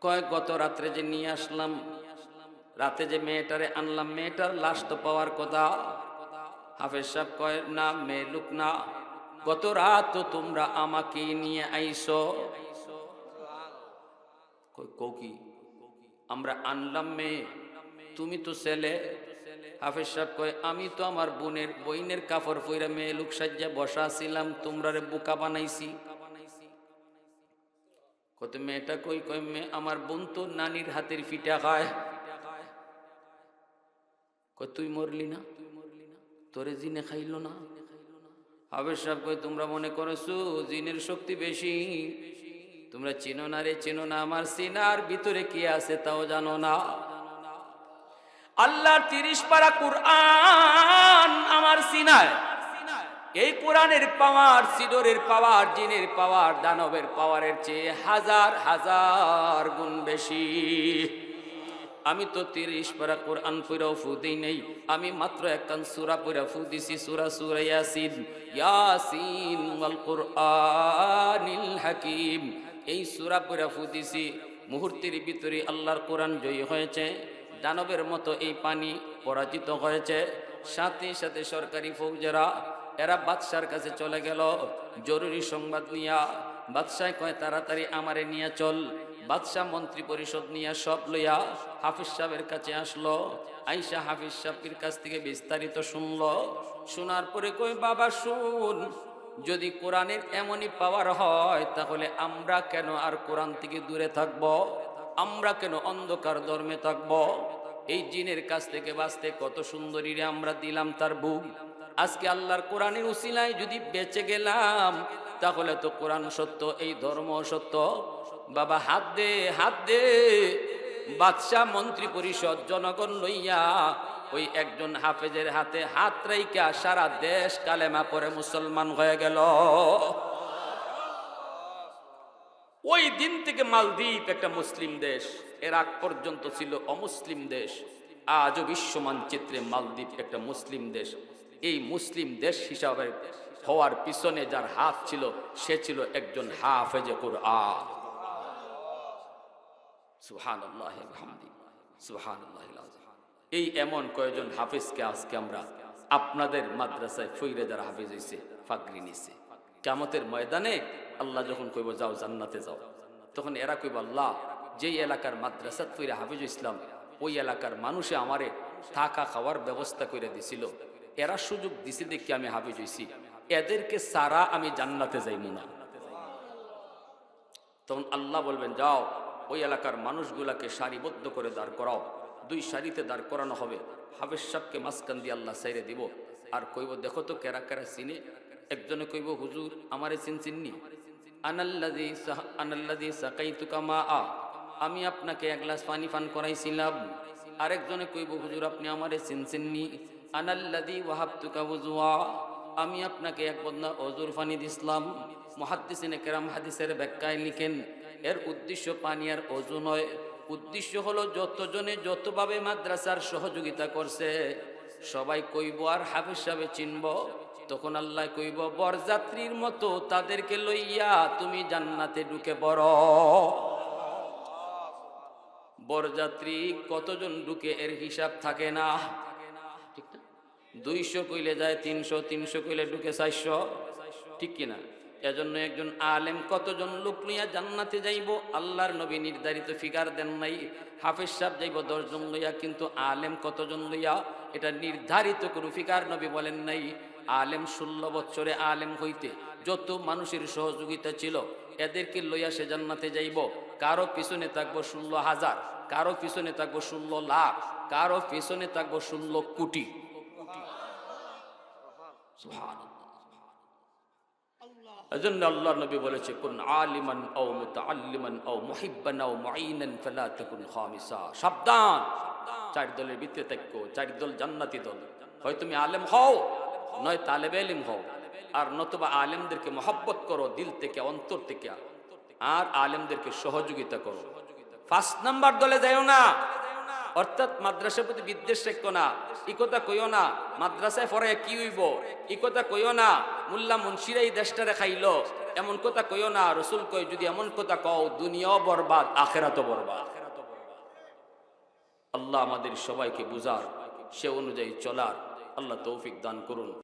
কয় গত রাত্রে যে নিয়ে আসলাম, রাতে যে মেয়েটারে আনলাম, মেয়েটার লাশ তো পাওয়ার কথা। হাফেজ সাহেব কয় না, মেয়ে লোক না, গত রাত তো তোমরা আমাকে নিয়ে আইসো। কই কি আমরা আনলাম মেয়ে, তুমি তো ছেলে। হাফেজ সাহেব কয় আমি তো আমার বইনের কাপড় পইরা মেয়ে লোক সাজ্জা বসা ছিলাম, তোমরা রে বোকা বানাইছি। কত মেয়েটা কই? কয় মেয়ে আমার বোন তো নানির হাতের ফিটা খায়। কয় তুই মরলি না, তোরে জিনে খাইল না? হাফেজ সাহেব কয় তোমরা মনে করেছো জিনের শক্তি বেশি, তোমরা চিনো না রে, চিনো না। আমার সিনার ভিতরে কি আছে তাও জানো না। আল্লাহর 30 পারা কুরআন আমার সিনায়। এই কোরআনের পাওয়ার, সিডরের পাওয়ার, জিনের পাওয়ার, দানবের পাওয়ারের চেয়ে হাজার হাজার গুণ বেশি। আমি তো 30 পারা কোরআন পড়াও ফু দেই নেই, আমি মাত্র একখান সূরা পড়া ফু দিছি, সূরা ইয়াসিন। ইয়াসিন ওয়াল কুরআনিল হাকিম, এই সূরা পড়া ফু দিছি, মুহূর্তের ভিতরে আল্লাহর কোরআন জয়ী হয়েছে। দানবের মতো এই পানি পরাজিত হয়েছে। সাথে সাথে সরকারি ফৌজেরা এরা বাদশার কাছে চলে গেল জরুরি সংবাদ নিয়া। বাদশাহ কয় তাড়াতাড়ি আমারে নিয়ে চল। বাদশাহ মন্ত্রী পরিষদ নিয়ে সব লইয়া হাফিজ সাহেবের কাছে আসলো। আইসা হাফিজ সাহেবের কাছ থেকে বিস্তারিত শুনলো। শোনার পরে কই বাবা শুন, যদি কোরআনের এমনই পাওয়ার হয় তাহলে আমরা কেন আর কোরআন থেকে দূরে থাকব? আমরা কেন অন্ধকার ধর্মে থাকব? এই জিনের কাছ থেকে বাঁচতে কত সুন্দরী রে আমরা দিলাম তার বুক। আজকে আল্লাহর কোরআনের উসিলায় যদি বেঁচে গেলাম তাহলে তো কোরআন সত্য, এই ধর্ম সত্য। বাবা হাত দে, হাত দে। বাদশাহ মন্ত্রী পরিষদ জনগণ লইয়া ওই একজন হাফেজের হাতে হাত রাইকা সারা দেশ কালেমা পড়ে মুসলমান হয়ে গেল। ওই দিন থেকে মালদ্বীপ একটা মুসলিম দেশ, এর আগ পর্যন্ত ছিল অমুসলিম দেশ। আজও বিশ্ব মানচিত্রে মালদ্বীপ একটা মুসলিম দেশ। এই মুসলিম দেশ হিসাবে হওয়ার পিছনে যার হাত ছিল সে ছিল একজন হাফেজে কুরআন। সুবহানাল্লাহ ওয়া বিহামদিহি, সুবহানাল্লাহিল আযীম। এই এমন কয়েকজন হাফেজকে আজকে আমরা আপনাদের মাদ্রাসায় ফইরে যারা হাফেজ হইছে ফাগরি নিছে। কিয়ামতের ময়দানে আল্লাহ যখন কইব যাও জান্নাতে যাও, তখন এরা কইব আল্লাহ যেই এলাকার মাদ্রাসাত ফইরা হাফিজ ইসলাম ওই এলাকার মানুষে আমারে থাকা খাওয়ার ব্যবস্থা করে দিছিল, এরা সুযোগ দিছে দেখি আমি হাফিজ হইছি, এদেরকে সারা আমি জান্নাতে যাইব না। তখন আল্লাহ বলবেন যাও ওই এলাকার মানুষগুলাকে সারিবদ্ধ করে দাঁড় করাও। 2 সারিতে দাঁড় করানো হবে। হাফেজ সাহেবকে মাঝখান দিয়ে আল্লাহ সাইরে দিব। আর কইব দেখো তো কেরা কেরা চিনে। একজনে কইব হুজুর আমারে চিনচিননি, আনাল্লাযী সাকাইতুকা মাআ, আমি আপনাকে 1 গ্লাস পানি পান করাইছিলাম। আরেকজনে কইব হুজুর আপনি আমারে চিনচিননি, আনাল্লাযী ওয়াহাবতুকা ওযুয়া, আমি আপনাকে 1 বদনা ওযুর পানি দিছিলাম। মুহাদ্দিসিনে কেরাম হাদিসের ব্যাখ্যায় লিখেন এর উদ্দেশ্য পানি আর ওযু নয়, উদ্দেশ্য হলো যতজনে যতভাবে মাদ্রাসার সহযোগিতা করছে সবাই কইব আর হাফেজ সাহেব চিনব। তখন আল্লাহ কইব বরযাত্রীর মতো তাদেরকে লইয়া তুমি জান্নাতে ঢুকে পড়ো। বরযাত্রী কতজন ঢুকে এর হিসাব থাকে না, ঠিক না? 200 কইলে যায় 300, 300 কইলে ঢুকে 400, ঠিক কিনা? এজন্য একজন আলেম কতজন লোক লইয়া জান্নাতে যাইব আল্লাহর নবী নির্ধারিত ফিগার দেন নাই। হাফেজ সাহেব যাইব 10 জন লইয়া, কিন্তু আলেম কতজন লইয়া এটা নির্ধারিত কোনো ফিগার নবী বলেন নাই। আলেম 16 বছরে আলেম হইতে যত মানুষের সহযোগিতা ছিল এদেরকে লইয়া সে জান্নাতে যাইব। কারো পিছনে থাকবো 16,000, কারো পিছনে থাকবো 16 লাখ, কারো পিছনে থাকবো 16 কোটি। সুবহানাল্লাহ। এজন্য আল্লাহর নবী বলেছে কুন আলিমান আও মুতাআল্লিমান আও মুহিব্বান আও মুঈনান ফালা তাকুন খামিসা। সাবধান, 4 দলের ভিতরে থাকো। 4 দল জান্নাতি দল। হয় তুমি আলেম হও, নয় তালেবে ইলম হও, আর নতুবা আলেমদেরকে মহব্বত করো দিল থেকে, অন্তর থেকে, আর আলেমদেরকে সহযোগিতা করো। 5 নাম্বার দলে যাও না। অর্থাৎ মাদ্রাসার প্রতি বিদ্বেষ রেখো না, ই কথা কইও না মাদ্রাসায় পড়ে কি হইব, ই কথা কইও না মোল্লা মুন্সিরা এই দেশটারে খাইলো, এমন কথা কইও না। রসুল কই যদি এমন কথা কও দুনিয়াও বরবাদ আখেরাতও বরবাদ। আল্লাহ আমাদের সবাইকে বুঝার, সে অনুযায়ী চলার আল্লাহ তৌফিক দান করুন।